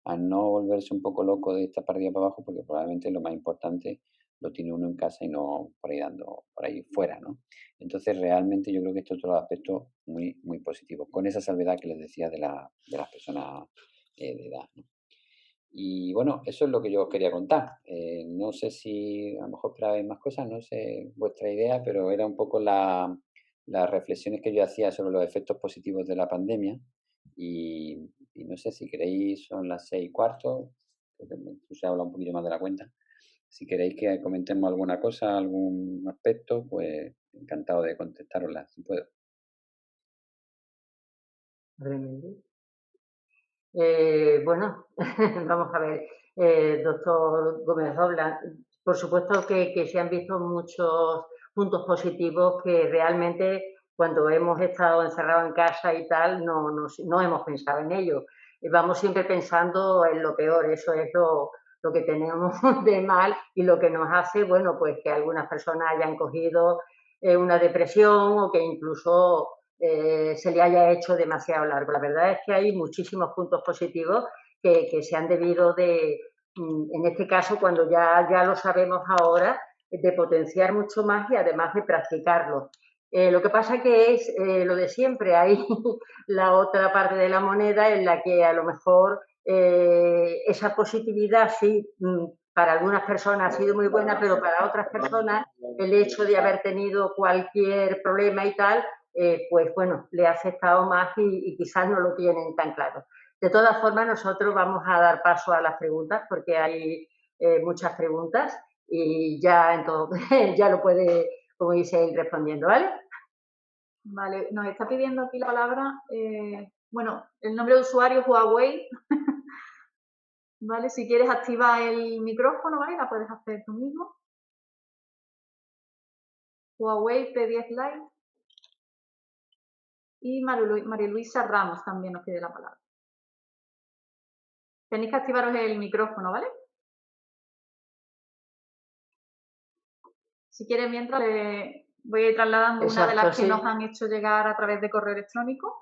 C: a no volverse un poco loco de esta partida para abajo, porque probablemente lo más importante lo tiene uno en casa y no por ahí dando, por ahí fuera, ¿no? Entonces, realmente yo creo que esto es otro aspecto muy, muy positivo, con esa salvedad que les decía de las personas de edad, ¿no? Y bueno, eso es lo que yo os quería contar. No sé si a lo mejor esperabais más cosas, no sé vuestra idea, pero era un poco las reflexiones que yo hacía sobre los efectos positivos de la pandemia. Y no sé si queréis, son las 6:15, creo que se habla un poquito más de la cuenta. Si queréis que comentemos alguna cosa, algún aspecto, pues encantado de contestarosla, si puedo.
A: Brevemente. Bueno, vamos a ver, doctor Gómez Dobla, por supuesto que se han visto muchos puntos positivos que realmente cuando hemos estado encerrados en casa y tal no hemos pensado en ello. Vamos siempre pensando en lo peor, eso es lo que tenemos de mal y lo que nos hace, bueno, pues que algunas personas hayan cogido una depresión o que incluso se le haya hecho demasiado largo. La verdad es que hay muchísimos puntos positivos que se han debido de en este caso, cuando ya lo sabemos ahora, de potenciar mucho más y además de practicarlo. Lo que pasa que es lo de siempre, hay la otra parte de la moneda en la que a lo mejor esa positividad sí, para algunas personas ha sido muy buena, pero para otras personas el hecho de haber tenido cualquier problema y tal, pues bueno, le ha afectado más y quizás no lo tienen tan claro. De todas formas, nosotros vamos a dar paso a las preguntas porque hay muchas preguntas y ya, entonces, ya lo puede, como dice, ir respondiendo, ¿vale?
B: Vale, nos está pidiendo aquí la palabra, bueno, el nombre de usuario Huawei. Vale, si quieres activar el micrófono, ¿vale? La puedes hacer tú mismo. Huawei P10 Lite. Y María Luisa Ramos también nos pide la palabra. Tenéis que activaros el micrófono, ¿vale? Si quieres, mientras voy a ir trasladando una de las
A: Exacto,
B: que
A: sí.
B: nos han hecho llegar a través de correo electrónico.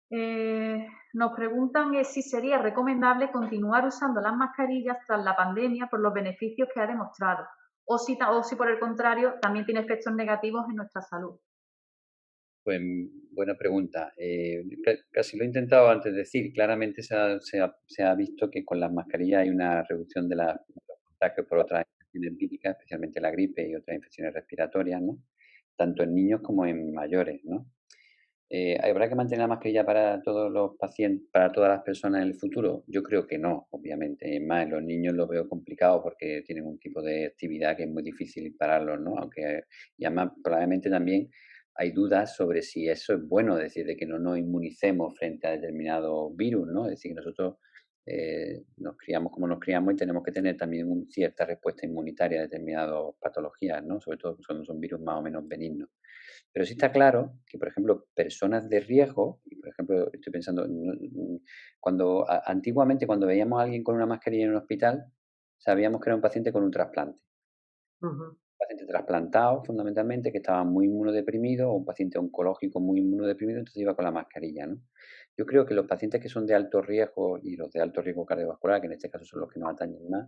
B: Nos preguntan si sería recomendable continuar usando las mascarillas tras la pandemia por los beneficios que ha demostrado, o si por el contrario también tiene efectos negativos en nuestra salud.
C: Pues buena pregunta. Casi lo he intentado antes de decir. Claramente se ha visto que con las mascarillas hay una reducción de los contagios por otras infecciones víricas, especialmente la gripe y otras infecciones respiratorias, ¿no? Tanto en niños como en mayores, ¿no? ¿Habrá que mantener la mascarilla para todos los pacientes, para todas las personas en el futuro? Yo creo que no, obviamente. Es más, en los niños lo veo complicado porque tienen un tipo de actividad que es muy difícil pararlos, ¿no? Aunque, y además, probablemente también hay dudas sobre si eso es bueno, es decir, de que no nos inmunicemos frente a determinados virus, ¿no? Es decir, que nosotros nos criamos como nos criamos y tenemos que tener también cierta respuesta inmunitaria a determinadas patologías, ¿no? Sobre todo cuando son virus más o menos benignos. Pero sí está claro que, por ejemplo, personas de riesgo, y por ejemplo, estoy pensando, cuando antiguamente cuando veíamos a alguien con una mascarilla en un hospital, sabíamos que era un paciente con un trasplante.
A: Ujú.
C: Paciente trasplantado, fundamentalmente, que estaba muy inmunodeprimido, o un paciente oncológico muy inmunodeprimido, entonces iba con la mascarilla, ¿no? Yo creo que los pacientes que son de alto riesgo y los de alto riesgo cardiovascular, que en este caso son los que nos atañen más,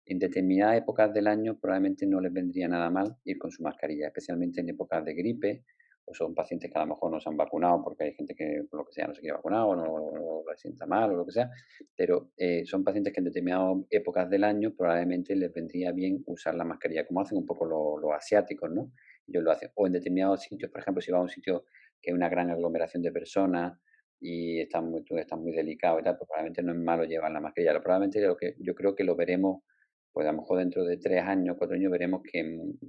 C: en determinadas épocas del año probablemente no les vendría nada mal ir con su mascarilla, especialmente en épocas de gripe, o son pacientes que a lo mejor no se han vacunado porque hay gente que por lo que sea no se quiere vacunar o no le sienta mal o lo que sea, pero son pacientes que en determinadas épocas del año probablemente les vendría bien usar la mascarilla, como hacen un poco los asiáticos, ¿no? Ellos lo hacen. O en determinados sitios, por ejemplo, si vas a un sitio que hay una gran aglomeración de personas y tú estás muy delicado y tal, pues probablemente no es malo llevar la mascarilla. Probablemente yo creo que lo veremos pues a lo mejor dentro de 3 años, 4 años veremos que,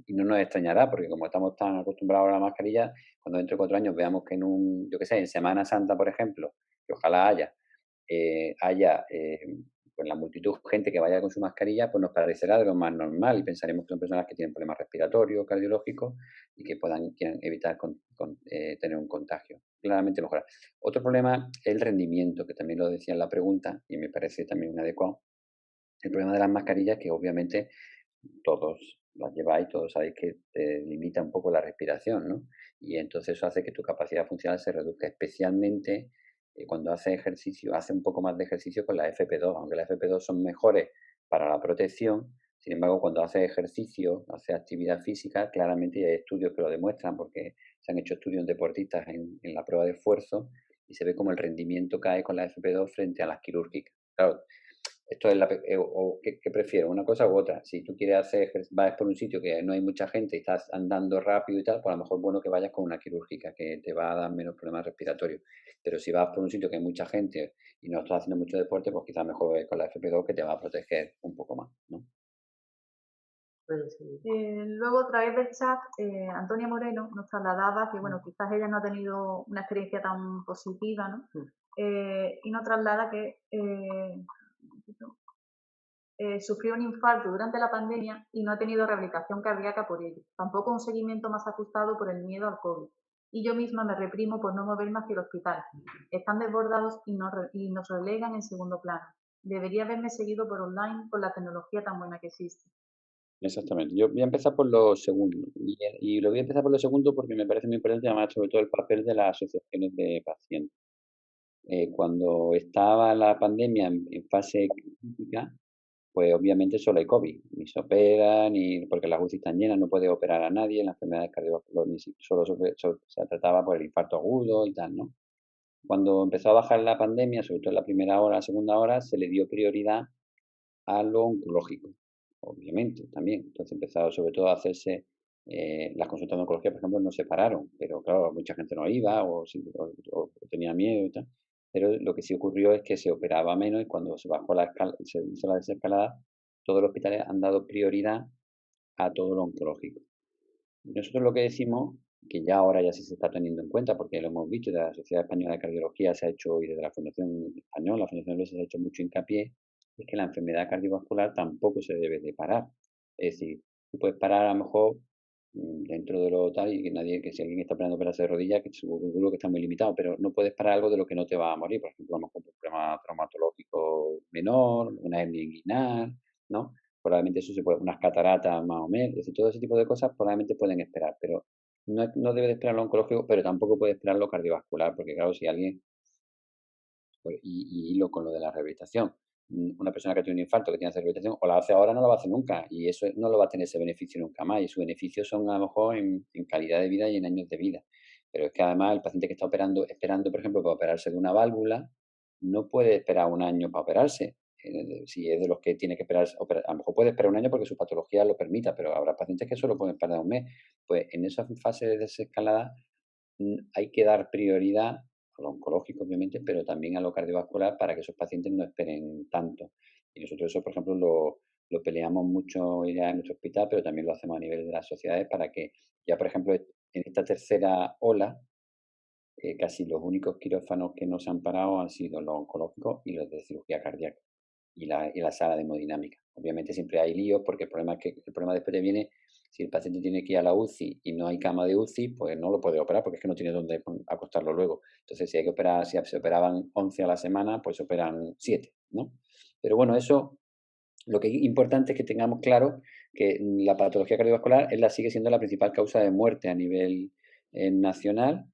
C: y no nos extrañará, porque como estamos tan acostumbrados a la mascarilla, cuando dentro de 4 años veamos que yo qué sé, en Semana Santa, por ejemplo, que ojalá haya pues la multitud de gente que vaya con su mascarilla, pues nos parecerá de lo más normal y pensaremos que son personas que tienen problemas respiratorios, cardiológicos y que quieran evitar tener un contagio. Claramente mejorar. Otro problema es el rendimiento, que también lo decía en la pregunta y me parece también un adecuado. El problema de las mascarillas es que obviamente todos las lleváis, todos sabéis que te limita un poco la respiración, ¿no? Y entonces eso hace que tu capacidad funcional se reduzca, especialmente cuando haces ejercicio, hace un poco más de ejercicio con la FP2, aunque las FP2 son mejores para la protección, sin embargo, cuando haces ejercicio, haces actividad física, claramente hay estudios que lo demuestran, porque se han hecho estudios en deportistas en la prueba de esfuerzo y se ve como el rendimiento cae con la FP2 frente a las quirúrgicas. Claro, esto es ¿qué prefiero? ¿Una cosa u otra? Si tú quieres vas por un sitio que no hay mucha gente y estás andando rápido y tal, pues a lo mejor es bueno que vayas con una quirúrgica que te va a dar menos problemas respiratorios. Pero si vas por un sitio que hay mucha gente y no estás haciendo mucho deporte, pues quizás mejor es con la FP2 que te va a proteger un poco más, ¿no?
B: Luego, a través del chat, Antonia Moreno nos trasladaba que, bueno, quizás ella no ha tenido una experiencia tan positiva, ¿no? Y nos traslada que sufrió un infarto durante la pandemia y no ha tenido rehabilitación cardíaca por ello. Tampoco un seguimiento más ajustado por el miedo al COVID. Y yo misma me reprimo por no moverme hacia el hospital. Están desbordados y nos relegan en segundo plano. Debería haberme seguido por online con la tecnología tan buena que existe.
C: Exactamente. Yo voy a empezar por lo segundo. Y lo voy a empezar por lo segundo porque me parece muy importante, además, sobre todo el papel de las asociaciones de pacientes. Cuando estaba la pandemia en fase crítica, pues obviamente solo hay COVID, ni se opera, ni porque las UCI están llenas, no puede operar a nadie, las enfermedades cardiovasculares, solo se trataba por el infarto agudo y tal, ¿no? Cuando empezó a bajar la pandemia, sobre todo en la primera hora, la segunda hora, se le dio prioridad a lo oncológico, obviamente, también. Entonces empezó sobre todo a hacerse, las consultas de oncología, por ejemplo, no se pararon, pero claro, mucha gente no iba o tenía miedo y tal. Pero lo que sí ocurrió es que se operaba menos y cuando se bajó se hizo la desescalada, todos los hospitales han dado prioridad a todo lo oncológico. Nosotros lo que decimos, que ya ahora ya sí se está teniendo en cuenta, porque lo hemos visto, desde la Sociedad Española de Cardiología se ha hecho, y desde la Fundación Española, la Fundación Inglesa se ha hecho mucho hincapié, es que la enfermedad cardiovascular tampoco se debe de parar. Es decir, tú puedes parar a lo mejor dentro de lo tal, y que nadie, que si alguien está planeando operarse de rodilla, que seguro que está muy limitado, pero no puedes parar algo de lo que no te va a morir, por ejemplo, a lo mejor un problema traumatológico menor, una hernia inguinal, ¿no? Probablemente eso se puede, unas cataratas más o menos, es decir, todo ese tipo de cosas probablemente pueden esperar, pero no debe de esperar lo oncológico, pero tampoco puede esperar lo cardiovascular, porque claro, si alguien, y hilo con lo de la rehabilitación, una persona que tiene un infarto, que tiene que hacer rehabilitación, o la hace ahora, no lo va a hacer nunca, y eso no lo va a tener ese beneficio nunca más, y sus beneficios son a lo mejor en calidad de vida y en años de vida. Pero es que además el paciente que está esperando, por ejemplo, para operarse de una válvula, no puede esperar un año para operarse. Si es de los que tiene que esperar, a lo mejor puede esperar un año porque su patología lo permita, pero habrá pacientes que solo pueden esperar un mes. Pues en esa fase de desescalada hay que dar prioridad a lo oncológico, obviamente, pero también a lo cardiovascular para que esos pacientes no esperen tanto. Y nosotros eso, por ejemplo, lo peleamos mucho ya en nuestro hospital, pero también lo hacemos a nivel de las sociedades para que ya, por ejemplo, en esta tercera ola, casi los únicos quirófanos que no se han parado han sido los oncológicos y los de cirugía cardíaca y la sala de hemodinámica. Obviamente siempre hay líos porque el problema después te viene si el paciente tiene que ir a la UCI y no hay cama de UCI, pues no lo puede operar porque es que no tiene dónde acostarlo luego. Entonces, si hay que operar, si se operaban 11 a la semana, pues se operan 7, ¿no? Pero bueno, eso, lo que es importante es que tengamos claro que la patología cardiovascular sigue siendo la principal causa de muerte a nivel nacional,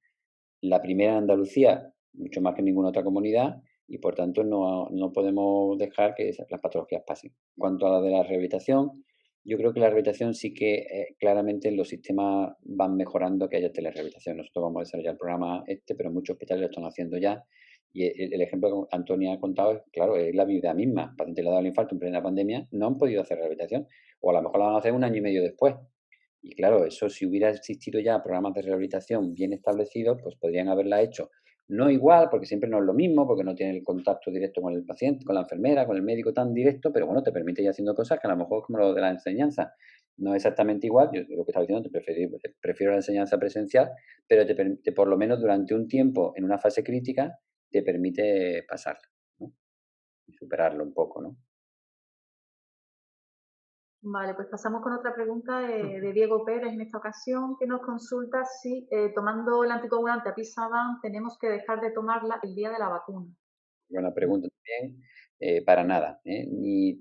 C: la primera en Andalucía, mucho más que en ninguna otra comunidad, y por tanto no podemos dejar que las patologías pasen. En cuanto a la de la rehabilitación, yo creo que la rehabilitación sí que claramente los sistemas van mejorando que haya telerehabilitación. Nosotros vamos a desarrollar el programa pero muchos hospitales lo están haciendo ya. Y el ejemplo que Antonia ha contado es, claro, es la vida misma. El paciente le ha dado el infarto en plena pandemia, no han podido hacer rehabilitación, o a lo mejor la van a hacer un año y medio después. Y claro, eso si hubiera existido ya programas de rehabilitación bien establecidos, pues podrían haberla hecho. No igual, porque siempre no es lo mismo, porque no tiene el contacto directo con el paciente, con la enfermera, con el médico tan directo, pero bueno, te permite ir haciendo cosas que a lo mejor es como lo de la enseñanza. No es exactamente igual, yo lo que estaba diciendo, prefiero la enseñanza presencial, pero por lo menos durante un tiempo, en una fase crítica, te permite pasarla, ¿no? Y superarlo un poco, ¿no?
B: Vale, pues pasamos con otra pregunta de Diego Pérez en esta ocasión, que nos consulta si tomando el anticoagulante Apisaban tenemos que dejar de tomarla el día de la vacuna.
C: Buena pregunta también. Para nada,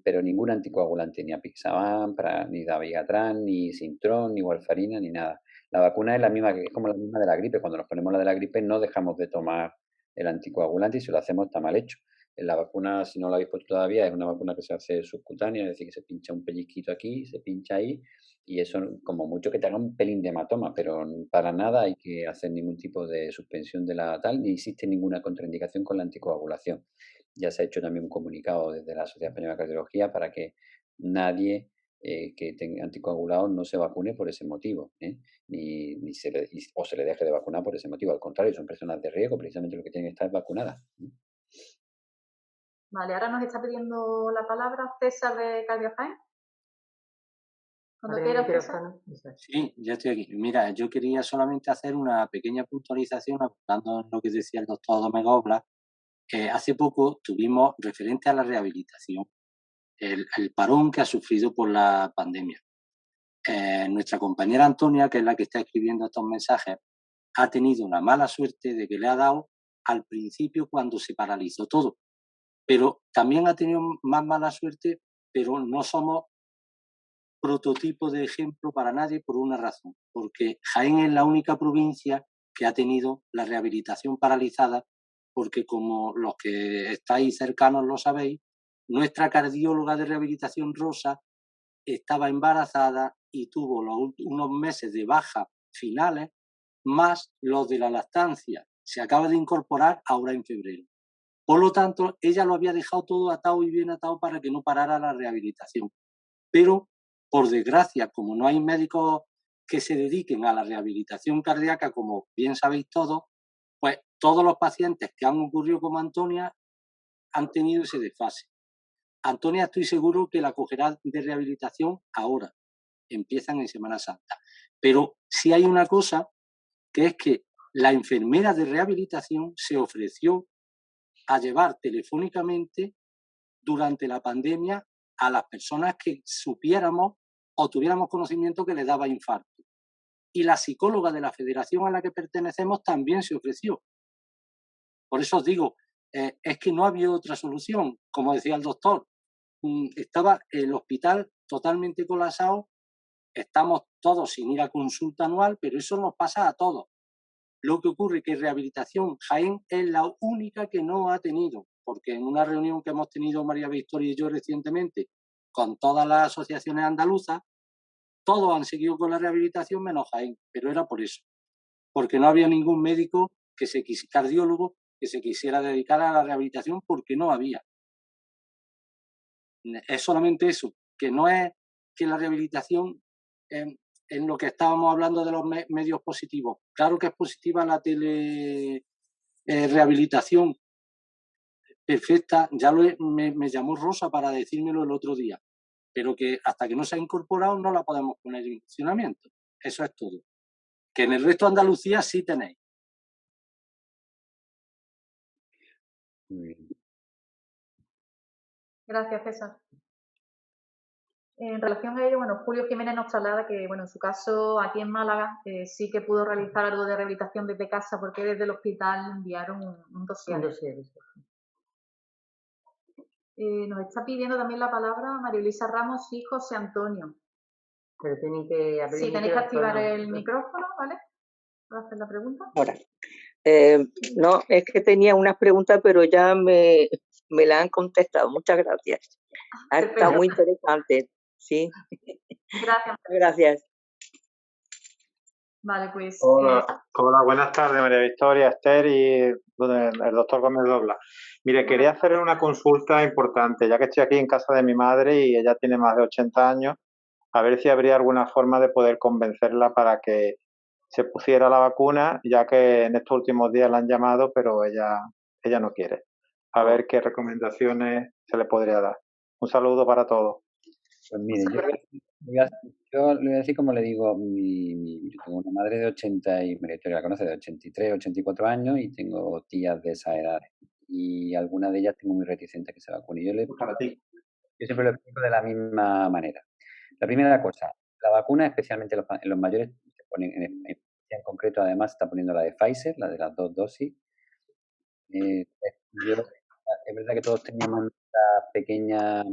C: pero ningún anticoagulante, ni Apixaban, ni Dabigatran, ni Sintrom, ni Warfarina, ni nada. La vacuna es la misma, es como la misma de la gripe. Cuando nos ponemos la de la gripe no dejamos de tomar el anticoagulante y si lo hacemos está mal hecho. La vacuna, si no la habéis puesto todavía, es una vacuna que se hace subcutánea, es decir, que se pincha un pellizquito aquí, se pincha ahí, y eso como mucho que te haga un pelín de hematoma, pero para nada hay que hacer ningún tipo de suspensión de la tal, ni existe ninguna contraindicación con la anticoagulación. Ya se ha hecho también un comunicado desde la Sociedad Española de Cardiología para que nadie que tenga anticoagulado no se vacune por ese motivo, ni o se le deje de vacunar por ese motivo. Al contrario, son personas de riesgo, precisamente lo que tienen que estar vacunadas.
B: Vale, ahora nos está pidiendo la palabra César de Cardiofine. Cuando
A: Abre el
B: quieras, César.
A: micrófono.
E: Sí, ya estoy aquí. Mira, yo quería solamente hacer una pequeña puntualización apuntando en lo que decía el doctor Domegobla. Hace poco tuvimos, referente a la rehabilitación, el parón que ha sufrido por la pandemia. Nuestra compañera Antonia, que es la que está escribiendo estos mensajes, ha tenido una mala suerte de que le ha dado al principio cuando se paralizó todo. Pero también ha tenido más mala suerte, pero no somos prototipo de ejemplo para nadie por una razón, porque Jaén es la única provincia que ha tenido la rehabilitación paralizada, porque como los que estáis cercanos lo sabéis, nuestra cardióloga de rehabilitación, Rosa, estaba embarazada y tuvo unos meses de baja finales, más los de la lactancia. Se acaba de incorporar ahora en febrero. Por lo tanto, ella lo había dejado todo atado y bien atado para que no parara la rehabilitación. Pero, por desgracia, como no hay médicos que se dediquen a la rehabilitación cardíaca, como bien sabéis todos, pues todos los pacientes que han ocurrido como Antonia han tenido ese desfase. Antonia, estoy seguro que la cogerá de rehabilitación ahora, empiezan en Semana Santa. Pero sí hay una cosa, que es que la enfermera de rehabilitación se ofreció a llevar telefónicamente durante la pandemia a las personas que supiéramos o tuviéramos conocimiento que les daba infarto. Y la psicóloga de la federación a la que pertenecemos también se ofreció. Por eso os digo, es que no había otra solución. Como decía el doctor, estaba el hospital totalmente colapsado, estamos todos sin ir a consulta anual, pero eso nos pasa a todos. Lo que ocurre es que rehabilitación Jaén es la única que no ha tenido, porque en una reunión que hemos tenido María Victoria y yo recientemente con todas las asociaciones andaluzas, todos han seguido con la rehabilitación menos Jaén, pero era por eso, porque no había ningún médico cardiólogo que se quisiera dedicar a la rehabilitación porque no había. Es solamente eso, que no es que la rehabilitación, en lo que estábamos hablando de los medios positivos, claro que es positiva la rehabilitación perfecta, ya me llamó Rosa para decírmelo el otro día, pero que hasta que no se ha incorporado no la podemos poner en funcionamiento. Eso es todo. Que en el resto de Andalucía sí tenéis.
C: Muy bien.
B: Gracias, César. En relación a ello, bueno, Julio Jiménez nos traslada que, bueno, en su caso, aquí en Málaga, sí que pudo realizar algo de rehabilitación desde casa porque desde el hospital enviaron un dossier. Nos está pidiendo también la palabra María Luisa Ramos y José Antonio.
A: Pero tienen que abrir
B: Sí, tenéis que activar el micrófono, ¿vale? ¿Para hacer la pregunta?
F: Ahora, no, es que tenía unas preguntas, pero ya me la han contestado. Muchas gracias. Ha estado muy interesante. Sí.
B: Gracias.
F: Gracias.
B: Vale, pues.
G: Hola, buenas tardes, María Victoria, Esther y el doctor Gómez Dobla. Mire, quería hacer una consulta importante, ya que estoy aquí en casa de mi madre y ella tiene más de 80 años, a ver si habría alguna forma de poder convencerla para que se pusiera la vacuna, ya que en estos últimos días la han llamado, pero ella no quiere. A ver qué recomendaciones se le podría dar. Un saludo para todos.
C: Pues mire, yo le voy a decir como le digo, yo tengo una madre de 80 y María Victoria la conoce, de 83, 84 años y tengo tías de esa edad. Y algunas de ellas tengo muy reticentes que se vacunen. Yo siempre lo explico de la misma manera. La primera cosa, la vacuna, especialmente en los mayores, se ponen en concreto, además, está poniendo la de Pfizer, la de las 2 dosis. Es verdad que todos teníamos una pequeña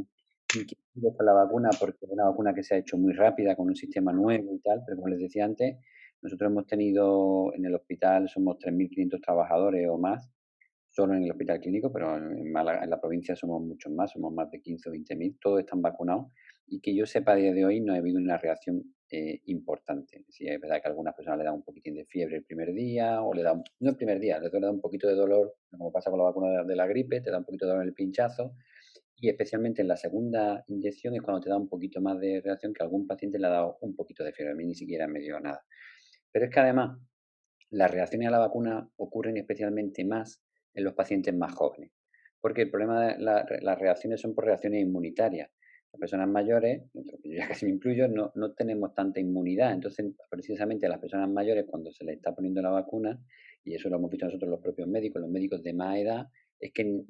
C: inquietud con la vacuna, porque es una vacuna que se ha hecho muy rápida, con un sistema nuevo y tal, pero como les decía antes, nosotros hemos tenido en el hospital, somos 3.500 trabajadores o más, solo en el hospital clínico, pero en Málaga, en la provincia somos muchos más, somos más de 15 o 20.000, todos están vacunados, y que yo sepa a día de hoy no ha habido una reacción importante. Sí, es verdad que a algunas personas le da un poquitín de fiebre el primer día, o le da, no el primer día, le da un poquito de dolor, como pasa con la vacuna de la gripe, te da un poquito de dolor en el pinchazo, y especialmente en la segunda inyección es cuando te da un poquito más de reacción, que a algún paciente le ha dado un poquito de fiebre, a mí ni siquiera me dio nada. Pero es que además las reacciones a la vacuna ocurren especialmente más en los pacientes más jóvenes, porque el problema de las reacciones son por reacciones inmunitarias. Las personas mayores, yo ya casi me incluyo, no tenemos tanta inmunidad. Entonces, precisamente a las personas mayores, cuando se les está poniendo la vacuna, y eso lo hemos visto nosotros los propios médicos, los médicos de más edad, es que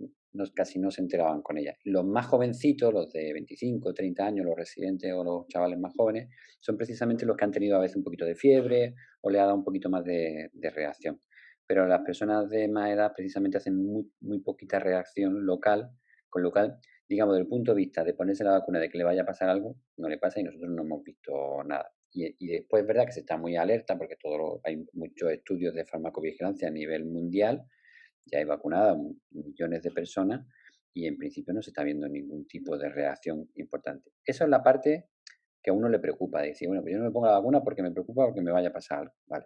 C: casi no se enteraban con ella. Los más jovencitos, los de 25, 30 años, los residentes o los chavales más jóvenes, son precisamente los que han tenido a veces un poquito de fiebre o le ha dado un poquito más de reacción. Pero las personas de más edad precisamente hacen muy poquita reacción local, con lo cual, digamos, desde el punto de vista de ponerse la vacuna, de que le vaya a pasar algo, no le pasa y nosotros no hemos visto nada. Y después es verdad que se está muy alerta porque hay muchos estudios de farmacovigilancia a nivel mundial, ya hay vacunadas millones de personas, y en principio no se está viendo ningún tipo de reacción importante. Eso es la parte que a uno le preocupa, de decir, bueno, pues yo no me pongo la vacuna porque me preocupa porque me vaya a pasar algo, ¿vale?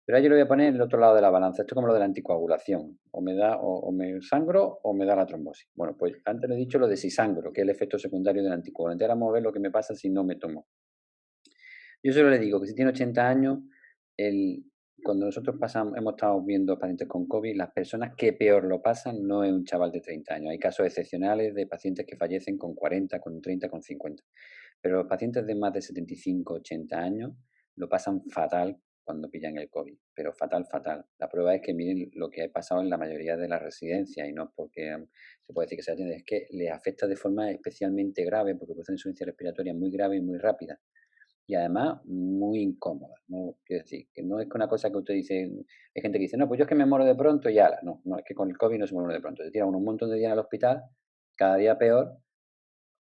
C: Pero ahora yo lo voy a poner en el otro lado de la balanza. Esto es como lo de la anticoagulación. O me da, o me sangro o me da la trombosis. Bueno, pues antes le he dicho lo de si sangro, que es el efecto secundario del anticoagulante. Ahora vamos a ver lo que me pasa si no me tomo. Yo solo le digo que si tiene 80 años, cuando nosotros hemos estado viendo pacientes con COVID, las personas que peor lo pasan no es un chaval de 30 años. Hay casos excepcionales de pacientes que fallecen con 40, con 30, con 50. Pero los pacientes de más de 75, 80 años lo pasan fatal cuando pillan el COVID, pero fatal, fatal. La prueba es que miren lo que ha pasado en la mayoría de las residencias y no es porque se puede decir que se atiende, es que les afecta de forma especialmente grave porque producen insuficiencia respiratoria muy grave y muy rápida y además muy incómoda, ¿no? Quiero decir, que no es que una cosa que usted dice, hay gente que dice, no, pues yo es que me muero de pronto y ala. No, no, es que con el COVID no se muere de pronto. Se tiran un montón de días en el hospital, cada día peor,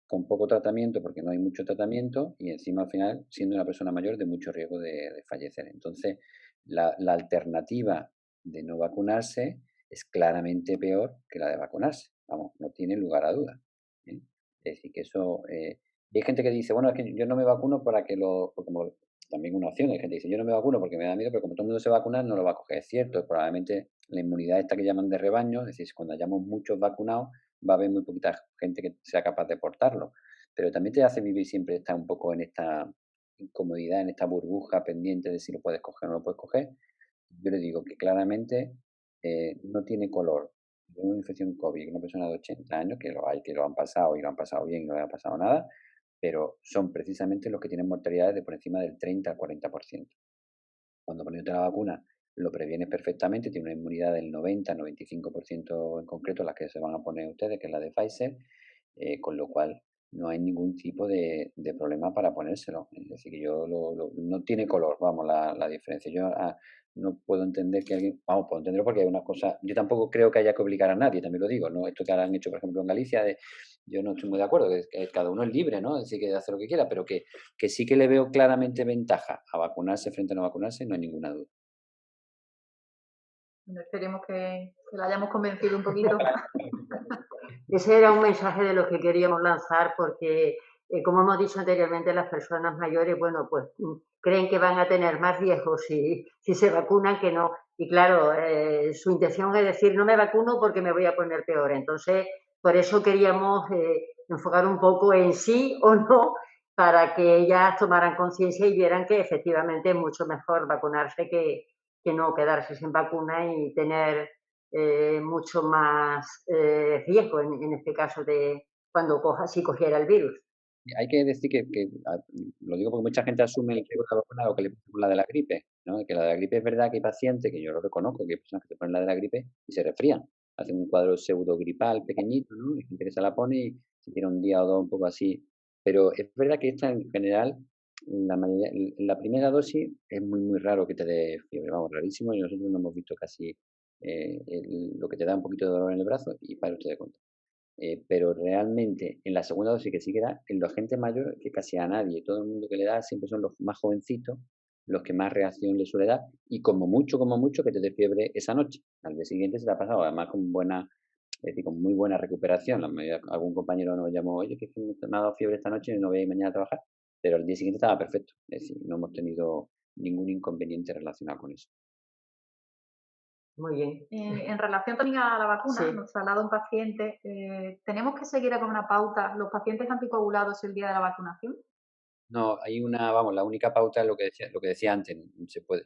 C: con poco tratamiento porque no hay mucho tratamiento y encima al final siendo una persona mayor de mucho riesgo de fallecer. Entonces, la alternativa de no vacunarse es claramente peor que la de vacunarse. Vamos, no tiene lugar a duda. ¿Eh? Es decir, que eso... y hay gente que dice, bueno, es que yo no me vacuno para que como también una opción, hay gente que dice, yo no me vacuno porque me da miedo, pero como todo el mundo se vacuna, no lo va a coger. Es cierto, probablemente la inmunidad esta que llaman de rebaño, es decir, cuando hayamos muchos vacunados, va a haber muy poquita gente que sea capaz de portarlo. Pero también te hace vivir siempre estar un poco en esta incomodidad, en esta burbuja pendiente de si lo puedes coger o no lo puedes coger. Yo le digo que claramente no tiene color. De una infección COVID, una persona de 80 años, que lo hay, que lo han pasado y lo han pasado bien y no le ha pasado nada, pero son precisamente los que tienen mortalidades de por encima del 30 al 40%. Cuando poniéndote la vacuna lo previenes perfectamente, tiene una inmunidad del 90-95% en concreto, las que se van a poner ustedes, que es la de Pfizer, con lo cual no hay ningún tipo de problema para ponérselo. Es decir, que no tiene color, vamos, la diferencia. Yo no puedo entender que alguien, vamos, puedo entenderlo porque hay una cosa, yo tampoco creo que haya que obligar a nadie, también lo digo, ¿no? Esto que han hecho, por ejemplo, en Galicia, yo no estoy muy de acuerdo, que cada uno es libre, ¿no? Es decir, que hace lo que quiera, pero que sí que le veo claramente ventaja a vacunarse frente a no vacunarse, no hay ninguna duda.
B: Bueno, esperemos que la hayamos convencido un poquito.
A: Ese era un mensaje de lo que queríamos lanzar porque, como hemos dicho anteriormente, las personas mayores, bueno, pues creen que van a tener más riesgos si se vacunan que no. Y claro, su intención es decir, no me vacuno porque me voy a poner peor. Entonces, por eso queríamos enfocar un poco en sí o no para que ellas tomaran conciencia y vieran que efectivamente es mucho mejor vacunarse que no quedarse sin vacuna y tener mucho más riesgo en este caso de cuando si cogiera el virus.
C: Hay que decir lo digo porque mucha gente asume el riesgo de la vacuna lo que le pasa con la de la gripe, ¿no? Que la de la gripe es verdad que hay pacientes, que yo lo reconozco, que hay personas que se ponen la de la gripe y se resfrían. Hacen un cuadro pseudogripal pequeñito, ¿no? Y gente que se la pone y se tiene un día o dos un poco así. Pero es verdad que esta en general, la primera dosis es muy, muy raro que te dé fiebre, vamos, rarísimo, y nosotros no hemos visto casi lo que te da un poquito de dolor en el brazo y para usted de contar. Pero realmente en la segunda dosis que sí que da, en la gente mayor, que casi a nadie, todo el mundo que le da siempre son los más jovencitos, los que más reacción le suele dar, y como mucho que te dé fiebre esa noche. Al día siguiente se te ha pasado, además con buena, es decir, con muy buena recuperación. Algún compañero nos llamó, oye, que me ha dado fiebre esta noche y no voy a ir mañana a trabajar, pero al día siguiente estaba perfecto. Es decir, no hemos tenido ningún inconveniente relacionado con eso.
A: Muy bien.
B: En relación también a la vacuna,
A: Sí.
B: nos ha hablado un paciente, ¿tenemos que seguir con una pauta los pacientes anticoagulados el día de la vacunación?
C: No, hay vamos, la única pauta es lo que decía antes,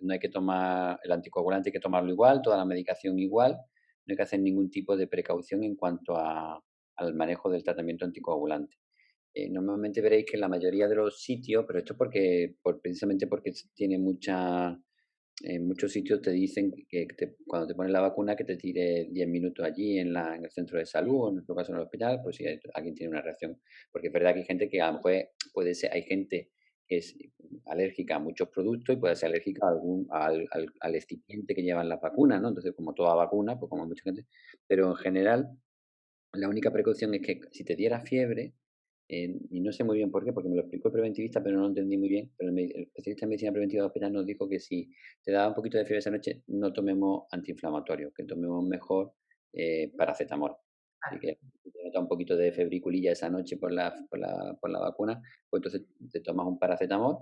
C: no hay que tomar el anticoagulante, hay que tomarlo igual, toda la medicación igual, no hay que hacer ningún tipo de precaución en cuanto al manejo del tratamiento anticoagulante. Normalmente veréis que en la mayoría de los sitios, pero esto precisamente porque tiene en muchos sitios te dicen que cuando te ponen la vacuna que te tire 10 minutos allí en el centro de salud o en nuestro caso en el hospital, pues si alguien tiene una reacción. Porque es verdad que hay gente que a lo mejor hay gente que es alérgica a muchos productos y puede ser alérgica al excipiente que llevan las vacunas, ¿no? Entonces, como toda vacuna, pues como mucha gente, pero en general la única precaución es que si te diera fiebre, y no sé muy bien por qué, porque me lo explicó el preventivista, pero no lo entendí muy bien. Pero el especialista en medicina preventiva de hospital nos dijo que si te daba un poquito de fiebre esa noche, no tomemos antiinflamatorio, que tomemos mejor paracetamol. Así que si te nota un poquito de febriculilla esa noche por la vacuna, pues entonces te tomas un paracetamol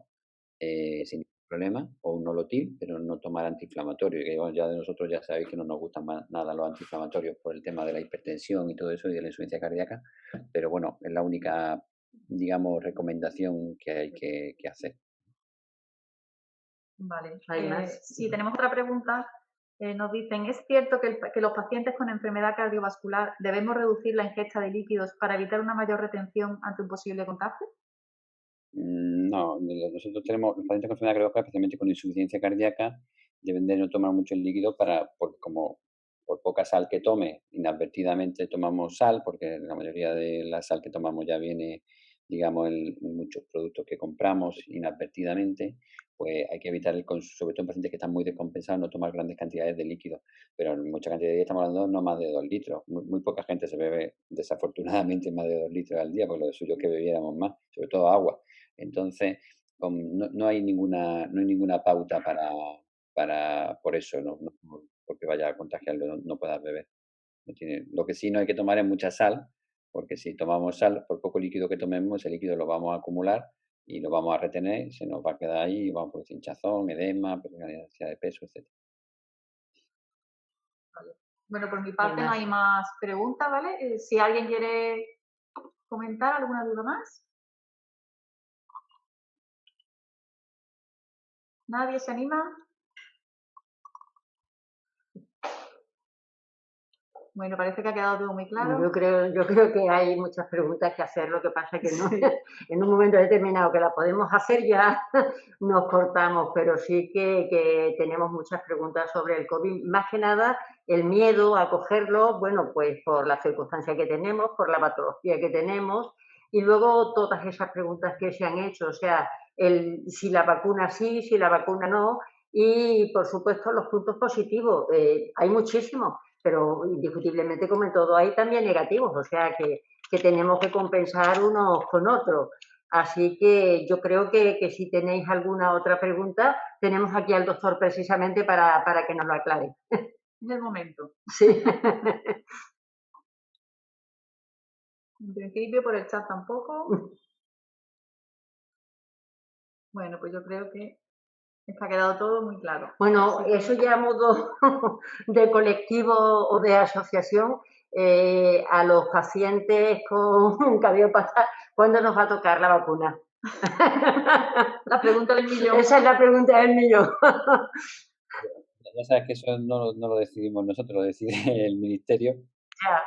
C: sin ningún problema, o un nolotil, pero no tomar antiinflamatorio, que bueno, ya de nosotros ya sabéis que no nos gustan nada los antiinflamatorios por el tema de la hipertensión y todo eso y de la insuficiencia cardíaca, pero bueno, es la única, digamos, recomendación que hay que hacer.
B: Vale.
A: ¿Hay más?
B: Sí, tenemos otra pregunta. Nos dicen, ¿es cierto que los pacientes con enfermedad cardiovascular debemos reducir la ingesta de líquidos para evitar una mayor retención ante un posible contagio?
C: No, nosotros tenemos los pacientes con enfermedad cardiovascular, especialmente con insuficiencia cardíaca, deben de no tomar mucho el líquido como por poca sal que tome, inadvertidamente tomamos sal, porque la mayoría de la sal que tomamos ya viene, digamos, en muchos productos que compramos inadvertidamente, pues hay que evitar el consumo, sobre todo en pacientes que están muy descompensados, no tomar grandes cantidades de líquido, pero en mucha cantidad de día estamos hablando no más de 2 litros. Muy poca gente se bebe, desafortunadamente, más de 2 litros al día, porque lo de suyo es que bebiéramos más, sobre todo agua. Entonces, no hay ninguna pauta por eso, porque vaya a contagiarlo, no puedas beber. Lo que sí no hay que tomar es mucha sal, porque si tomamos sal, por poco líquido que tomemos, ese líquido lo vamos a acumular y lo vamos a retener, se nos va a quedar ahí y vamos a producir hinchazón, edema, pérdida de peso, etc.
B: Bueno, por mi parte no hay más preguntas, ¿vale? Si alguien quiere comentar alguna duda más. ¿Nadie se anima? Bueno, parece que ha quedado todo muy claro.
A: Yo creo que hay muchas preguntas que hacer, lo que pasa es que no, en un momento determinado que las podemos hacer ya nos cortamos, pero sí que tenemos muchas preguntas sobre el COVID. Más que nada, el miedo a cogerlo, bueno, pues por la circunstancia que tenemos, por la patología que tenemos, y luego todas esas preguntas que se han hecho, o sea, si la vacuna sí, si la vacuna no, y por supuesto los puntos positivos, hay muchísimos, pero indiscutiblemente, como en todo, hay también negativos, o sea que tenemos que compensar unos con otros. Así que yo creo que si tenéis alguna otra pregunta, tenemos aquí al doctor precisamente para que nos lo aclare.
B: En el momento.
A: Sí.
B: En principio, por el chat tampoco. Bueno, pues yo creo que ha quedado todo muy claro.
A: Bueno, eso ya a modo de colectivo o de asociación, a los pacientes con cardiopatía, ¿cuándo nos va a tocar la vacuna?
B: La pregunta del millón.
A: Esa es la pregunta del millón.
C: Ya sabes que eso no lo decidimos nosotros, lo decide el ministerio.
A: Ya.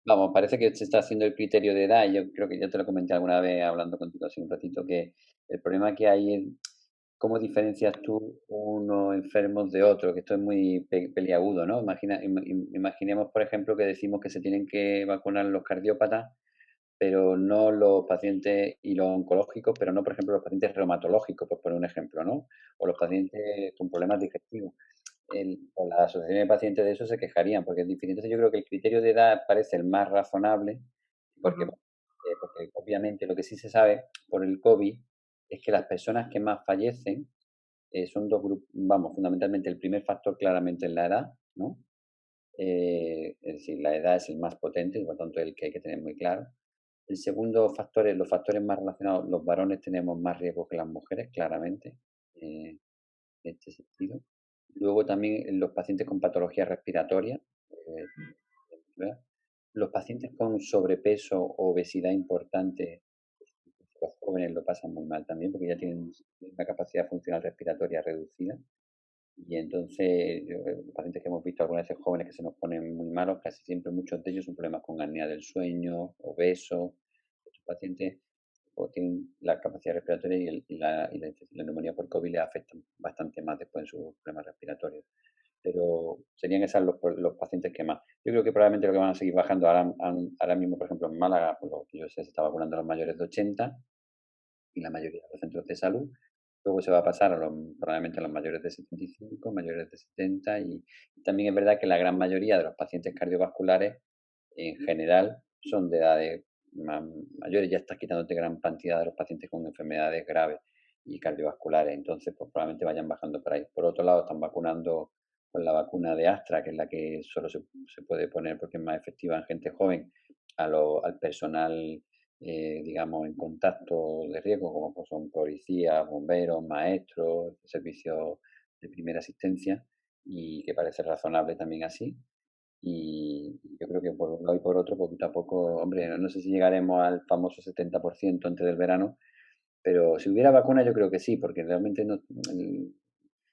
C: Vamos, parece que se está haciendo el criterio de edad y yo creo que ya te lo comenté alguna vez hablando contigo hace un ratito, que el problema que hay es cómo diferencias tú unos enfermos de otros, que esto es muy peliagudo, ¿no? Imaginemos, por ejemplo, que decimos que se tienen que vacunar los cardiópatas, pero no los pacientes y los oncológicos, pero no, por ejemplo, los pacientes reumatológicos, por poner un ejemplo, ¿no? O los pacientes con problemas digestivos. O la asociación de pacientes de eso se quejarían, porque es difícil. Entonces yo creo que el criterio de edad parece el más razonable, porque, porque obviamente lo que sí se sabe por el COVID es que las personas que más fallecen son dos grupos, vamos, fundamentalmente el primer factor claramente es la edad, ¿no? Es decir, la edad es el más potente, por lo tanto el que hay que tener muy claro. El segundo factor es los factores más relacionados, los varones tenemos más riesgo que las mujeres, claramente, en este sentido. Luego también los pacientes con patologías respiratorias, ¿verdad? Los pacientes con sobrepeso o obesidad importante, los jóvenes lo pasan muy mal también porque ya tienen una capacidad funcional respiratoria reducida. Y entonces, los pacientes que hemos visto algunas veces jóvenes que se nos ponen muy malos, casi siempre muchos de ellos son problemas con apnea del sueño, obesos. Estos pacientes o tienen la capacidad respiratoria y la neumonía por COVID les afectan bastante más después en sus problemas respiratorios. Pero serían esos los pacientes que más. Yo creo que probablemente lo que van a seguir bajando ahora mismo, por ejemplo, en Málaga, por lo que yo sé, se está vacunando a los mayores de 80 y la mayoría de los centros de salud. Luego se va a pasar probablemente a los mayores de 75, mayores de 70 y también es verdad que la gran mayoría de los pacientes cardiovasculares en general son de edades mayores. Ya estás quitándote gran cantidad de los pacientes con enfermedades graves y cardiovasculares. Entonces, pues probablemente vayan bajando por ahí. Por otro lado, están vacunando con la vacuna de Astra, que es la que solo se puede poner porque es más efectiva en gente joven, al personal, digamos, en contacto de riesgo, como pues son policías, bomberos, maestros, servicios de primera asistencia, y que parece razonable también así. Y yo creo que por un lado y por otro, poquito a poco, hombre, no sé si llegaremos al famoso 70% antes del verano, pero si hubiera vacuna yo creo que sí, porque realmente no,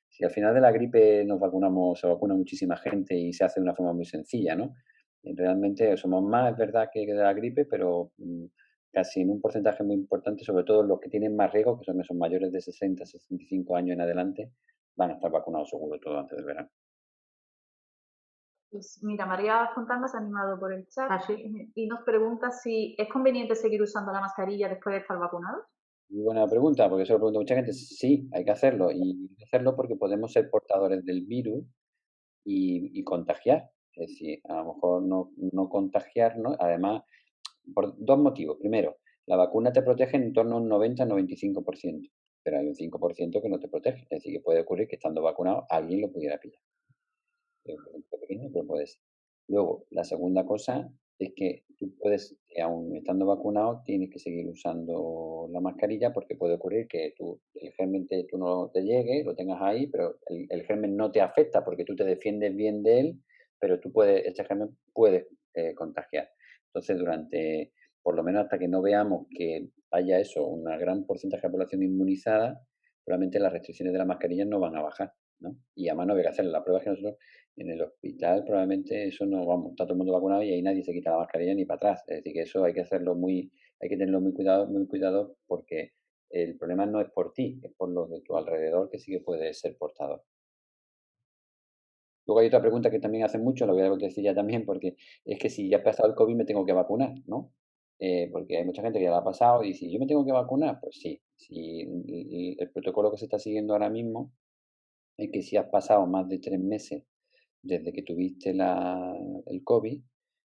C: si al final de la gripe nos vacunamos, se vacuna muchísima gente y se hace de una forma muy sencilla, ¿no? Realmente somos más, es verdad, que de la gripe, pero casi en un porcentaje muy importante, sobre todo los que tienen más riesgo, que son esos mayores de 60, 65 años en adelante, van a estar vacunados seguro todo antes del verano.
B: Pues mira, María Fontana se ha animado por el chat
A: sí.
B: y nos pregunta si es conveniente seguir usando la mascarilla después de estar vacunados.
C: Muy buena pregunta, porque eso lo pregunta mucha gente. Sí, hay que hacerlo, y hay que hacerlo porque podemos ser portadores del virus y contagiar. Es decir, a lo mejor no contagiarnos, además, por dos motivos. Primero, la vacuna te protege en torno a un 90-95%, pero hay un 5% que no te protege. Es decir, que puede ocurrir que estando vacunado alguien lo pudiera pillar. Es un poquito pequeño, pero puede ser. Luego, la segunda cosa es que tú puedes, aun estando vacunado, tienes que seguir usando la mascarilla porque puede ocurrir que el germen tú no te llegue, lo tengas ahí, pero el germen no te afecta porque tú te defiendes bien de él, pero este germen puede contagiar. Entonces, por lo menos hasta que no veamos que haya eso, una gran porcentaje de la población inmunizada, probablemente las restricciones de la mascarilla no van a bajar, ¿no? Y además no había que hacer la prueba que nosotros en el hospital probablemente eso no, vamos, está todo el mundo vacunado y ahí nadie se quita la mascarilla ni para atrás. Es decir, que eso hay que hacerlo hay que tenerlo muy cuidado porque el problema no es por ti, es por los de tu alrededor que sí que puede ser portador. Luego hay otra pregunta que también hacen mucho, lo voy a decir ya también, porque es que si ya ha pasado el COVID me tengo que vacunar, ¿no? Porque hay mucha gente que ya lo ha pasado y dice, ¿yo me tengo que vacunar? Pues sí, si el protocolo que se está siguiendo ahora mismo es que si has pasado más de 3 meses desde que tuviste el COVID,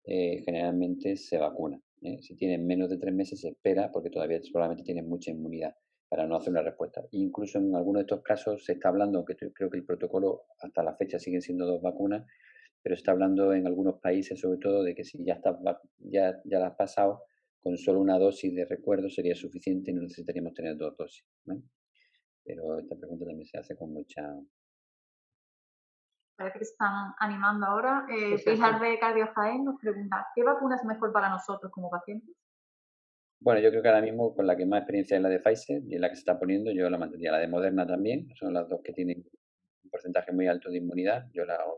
C: generalmente se vacuna. Si tienes menos de 3 meses se espera porque todavía probablemente tienes mucha inmunidad para no hacer una respuesta. Incluso en algunos de estos casos se está hablando, aunque creo que el protocolo hasta la fecha siguen siendo 2 vacunas, pero se está hablando en algunos países sobre todo de que si ya la has pasado, con solo una dosis de recuerdo sería suficiente y no necesitaríamos tener 2 dosis. Pero esta pregunta también se hace con mucha...
B: Parece que se están animando ahora.
A: Sí.
B: Pilar de Cardio Jaén nos pregunta, ¿qué vacuna es mejor para nosotros como pacientes?
C: Bueno, yo creo que ahora mismo con la que más experiencia es la de Pfizer y es la que se está poniendo, yo la mantendría. La de Moderna también, son las dos que tienen un porcentaje muy alto de inmunidad,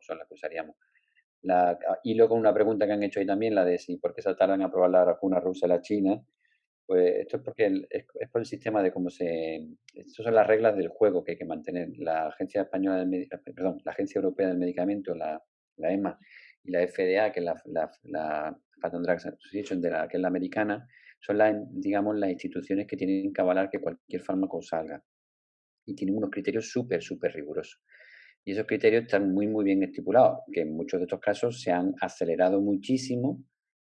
C: son las que usaríamos. Y luego una pregunta que han hecho ahí también, la de si por qué se tardan a aprobar la vacuna rusa y la china, pues esto es porque es por el sistema de cómo estas son las reglas del juego que hay que mantener. La Agencia Española la Agencia Europea del Medicamento, la EMA, y la FDA, que es la Food and Drug Association, que es la americana, son digamos, las instituciones que tienen que avalar que cualquier fármaco salga. Y tienen unos criterios súper, súper rigurosos. Y esos criterios están muy, muy bien estipulados, que en muchos de estos casos se han acelerado muchísimo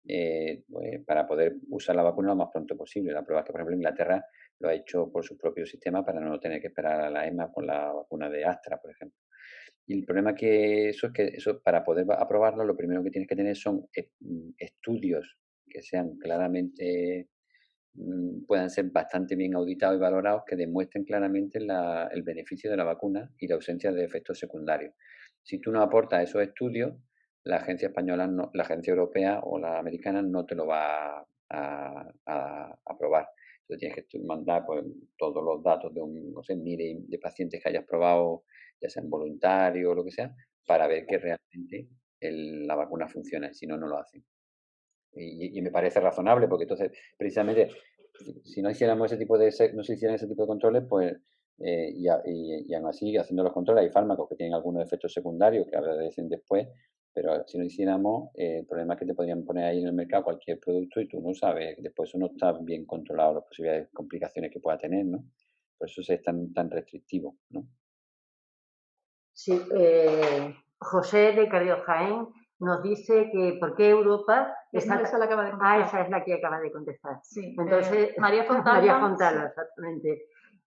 C: pues, para poder usar la vacuna lo más pronto posible. La prueba es que, por ejemplo, Inglaterra lo ha hecho por su propio sistema para no tener que esperar a la EMA con la vacuna de Astra, por ejemplo. Y el problema es que eso para poder aprobarlo, lo primero que tienes que tener son estudios que sean claramente, puedan ser bastante bien auditados y valorados, que demuestren claramente el beneficio de la vacuna y la ausencia de efectos secundarios. Si tú no aportas esos estudios, la agencia española, la agencia europea o la americana no te lo va a aprobar. Entonces tienes que mandar pues, todos los datos de miles de pacientes que hayas probado, ya sean voluntarios o lo que sea, para ver que realmente la vacuna funciona, si no, no lo hacen. Y me parece razonable, porque entonces, precisamente, si no hiciéramos no se hicieran ese tipo de controles, pues, y aún así, haciendo los controles, hay fármacos que tienen algunos efectos secundarios que agradecen después, pero si no hiciéramos, el problema es que te podrían poner ahí en el mercado cualquier producto y tú no sabes, después eso no está bien controlado, las posibilidades de complicaciones que pueda tener, ¿no? Por eso es tan restrictivo, ¿no?
A: Sí, José de Cardio Jaén nos dice que ¿por qué Europa
B: esa la acaba de contestar.
A: Esa es la que acaba de contestar.
B: Sí.
A: Entonces,
B: María Fontana.
A: María Fontana, exactamente.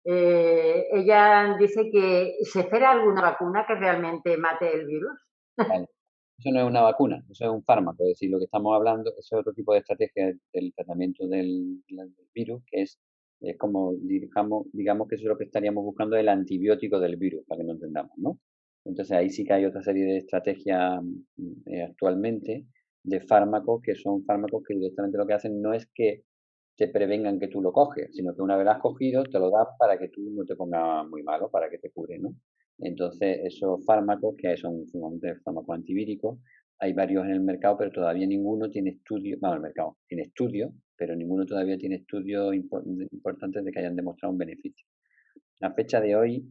A: ella dice que se espera alguna vacuna que realmente mate el virus.
C: Vale. Eso no es una vacuna, eso es un fármaco. Es decir, lo que estamos hablando, eso es otro tipo de estrategia del tratamiento del virus, que es como, digamos que eso es lo que estaríamos buscando, el antibiótico del virus, para que nos entendamos, ¿no? Entonces ahí sí que hay otra serie de estrategias actualmente de fármacos, que son fármacos que directamente lo que hacen no es que te prevengan que tú lo coges, sino que una vez lo has cogido te lo dan para que tú no te pongas muy malo, para que te cure, ¿no? Entonces, esos fármacos, que son sumamente fármacos antivíricos, hay varios en el mercado, pero todavía ninguno tiene estudios, bueno, el mercado tiene estudios, pero ninguno todavía tiene estudios importantes de que hayan demostrado un beneficio. A fecha de hoy,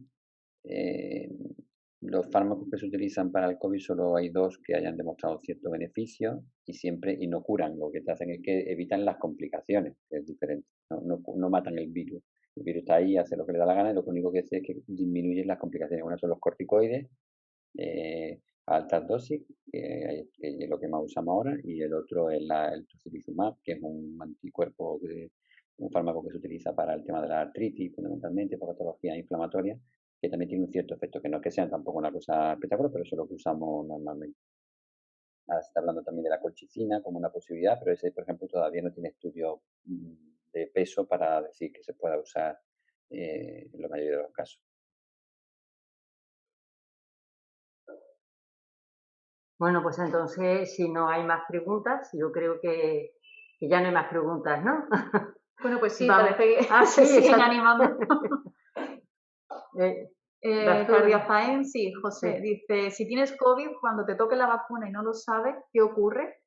C: los fármacos que se utilizan para el COVID solo hay 2 que hayan demostrado cierto beneficio y no curan. Lo que te hacen es que evitan las complicaciones, que es diferente. No matan el virus. El virus está ahí, hace lo que le da la gana y lo único que hace es que disminuye las complicaciones. Uno son los corticoides a altas dosis, que es lo que más usamos ahora, y el otro es el tocilizumab, que es un anticuerpo, un fármaco que se utiliza para el tema de la artritis, fundamentalmente, para patologías inflamatorias, que también tiene un cierto efecto, que no es que sean tampoco una cosa espectacular, pero eso es lo que usamos normalmente. Ahora se está hablando también de la colchicina como una posibilidad, pero ese, por ejemplo, todavía no tiene estudio de peso para decir que se pueda usar en la mayoría de los casos.
A: Bueno, pues entonces, si no hay más preguntas, yo creo que ya no hay más preguntas, ¿no?
B: Bueno, pues sí,
A: Vamos.
B: parece que
A: Ah,
B: se
A: sí,
B: siguen
A: exacto.
B: animando. Claudia Jaén, sí, José,
A: Sí.
B: dice, si tienes COVID, cuando te toque la vacuna y no lo sabes, ¿qué ocurre?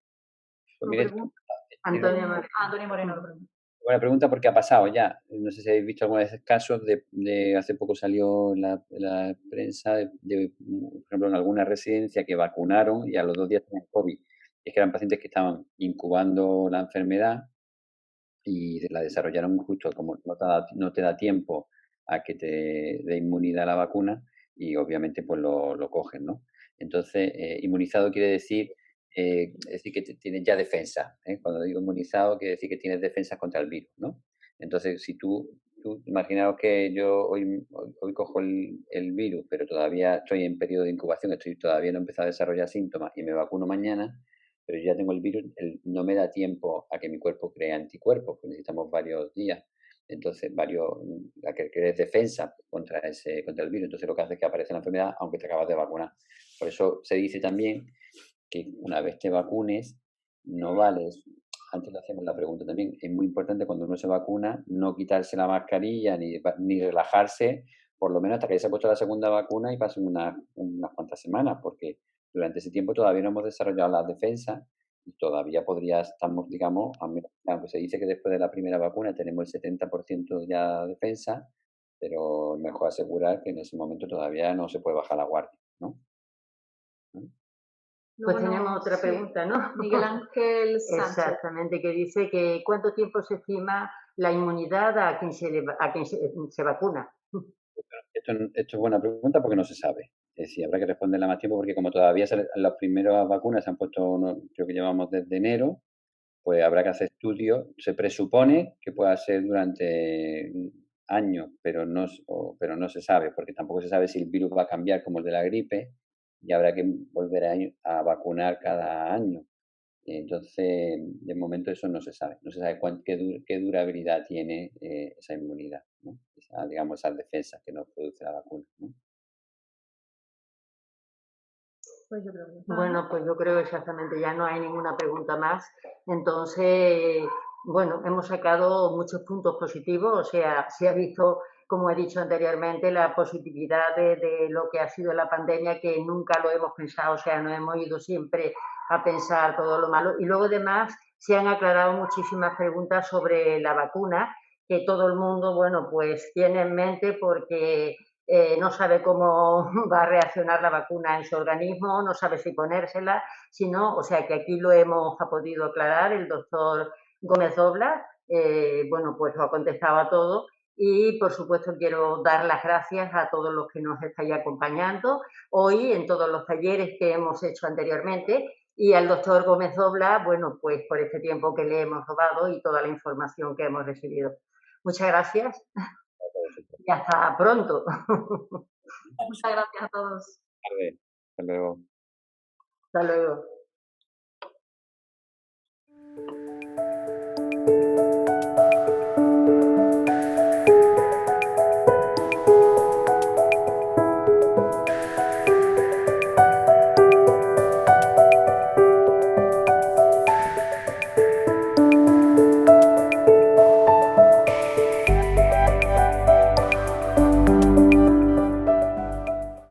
C: Pues
B: Lo
C: mire,
B: pregunta
A: Antonio Moreno.
B: Antonio Moreno. Lo pregunta.
C: buena pregunta porque ha pasado ya. No sé si habéis visto alguna vez casos de hace poco salió en la prensa por ejemplo, en alguna residencia que vacunaron y a los 2 días tenían COVID. Es que eran pacientes que estaban incubando la enfermedad y la desarrollaron justo como no te da tiempo a que te dé inmunidad a la vacuna y obviamente pues lo cogen, ¿no? Entonces, inmunizado quiere decir que tienes ya defensa. Cuando digo inmunizado quiere decir que tienes defensas contra el virus, ¿no? Entonces, si tú imaginaos que yo hoy cojo el virus, pero todavía estoy en periodo de incubación, todavía no he empezado a desarrollar síntomas y me vacuno mañana, pero yo ya tengo el virus, no me da tiempo a que mi cuerpo cree anticuerpos, pues necesitamos varios días. Entonces, a que crees defensa contra el virus. Entonces, lo que hace es que aparece la enfermedad, aunque te acabas de vacunar. Por eso se dice también que una vez te vacunes, no vales. Antes le hacíamos la pregunta también. Es muy importante cuando uno se vacuna no quitarse la mascarilla ni relajarse, por lo menos hasta que se ha puesto la segunda vacuna y pasen unas cuantas semanas, porque durante ese tiempo todavía no hemos desarrollado las defensas y todavía estamos, digamos, aunque se dice que después de la primera vacuna tenemos el 70% ya defensa, pero es mejor asegurar que en ese momento todavía no se puede bajar la guardia, ¿no?
A: Pues tenemos otra pregunta, ¿no?
B: Miguel Ángel Sánchez.
A: Exactamente, que dice que ¿cuánto tiempo se estima la inmunidad a quien se vacuna?
C: Esto es buena pregunta porque no se sabe. Es decir, habrá que responderla más tiempo porque como todavía las primeras vacunas se han puesto, creo que llevamos desde enero, pues habrá que hacer estudios. Se presupone que pueda ser durante años, pero no se sabe, porque tampoco se sabe si el virus va a cambiar como el de la gripe y habrá que volver a vacunar cada año. Entonces, de momento eso no se sabe. No se sabe qué durabilidad tiene esa inmunidad, ¿no? Digamos, esas defensas que nos produce la vacuna, ¿no?
B: Pues yo creo que
A: bueno, pues yo creo exactamente, ya no hay ninguna pregunta más. Entonces, bueno, hemos sacado muchos puntos positivos, o sea, se ha visto, como he dicho anteriormente, la positividad de lo que ha sido la pandemia, que nunca lo hemos pensado, o sea, no hemos ido siempre a pensar todo lo malo. Y luego, además, se han aclarado muchísimas preguntas sobre la vacuna, que todo el mundo, bueno, pues tiene en mente porque no sabe cómo va a reaccionar la vacuna en su organismo, no sabe si ponérsela, si no, o sea que aquí lo hemos podido aclarar, el doctor Gómez Dobla, bueno, pues lo ha contestado a todo y por supuesto quiero dar las gracias a todos los que nos estáis acompañando hoy en todos los talleres que hemos hecho anteriormente y al doctor Gómez Dobla, bueno, pues por este tiempo que le hemos robado y toda la información que hemos recibido. Muchas gracias. y hasta pronto.
B: Muchas gracias a todos.
C: Tarde. Hasta luego.
A: Hasta luego.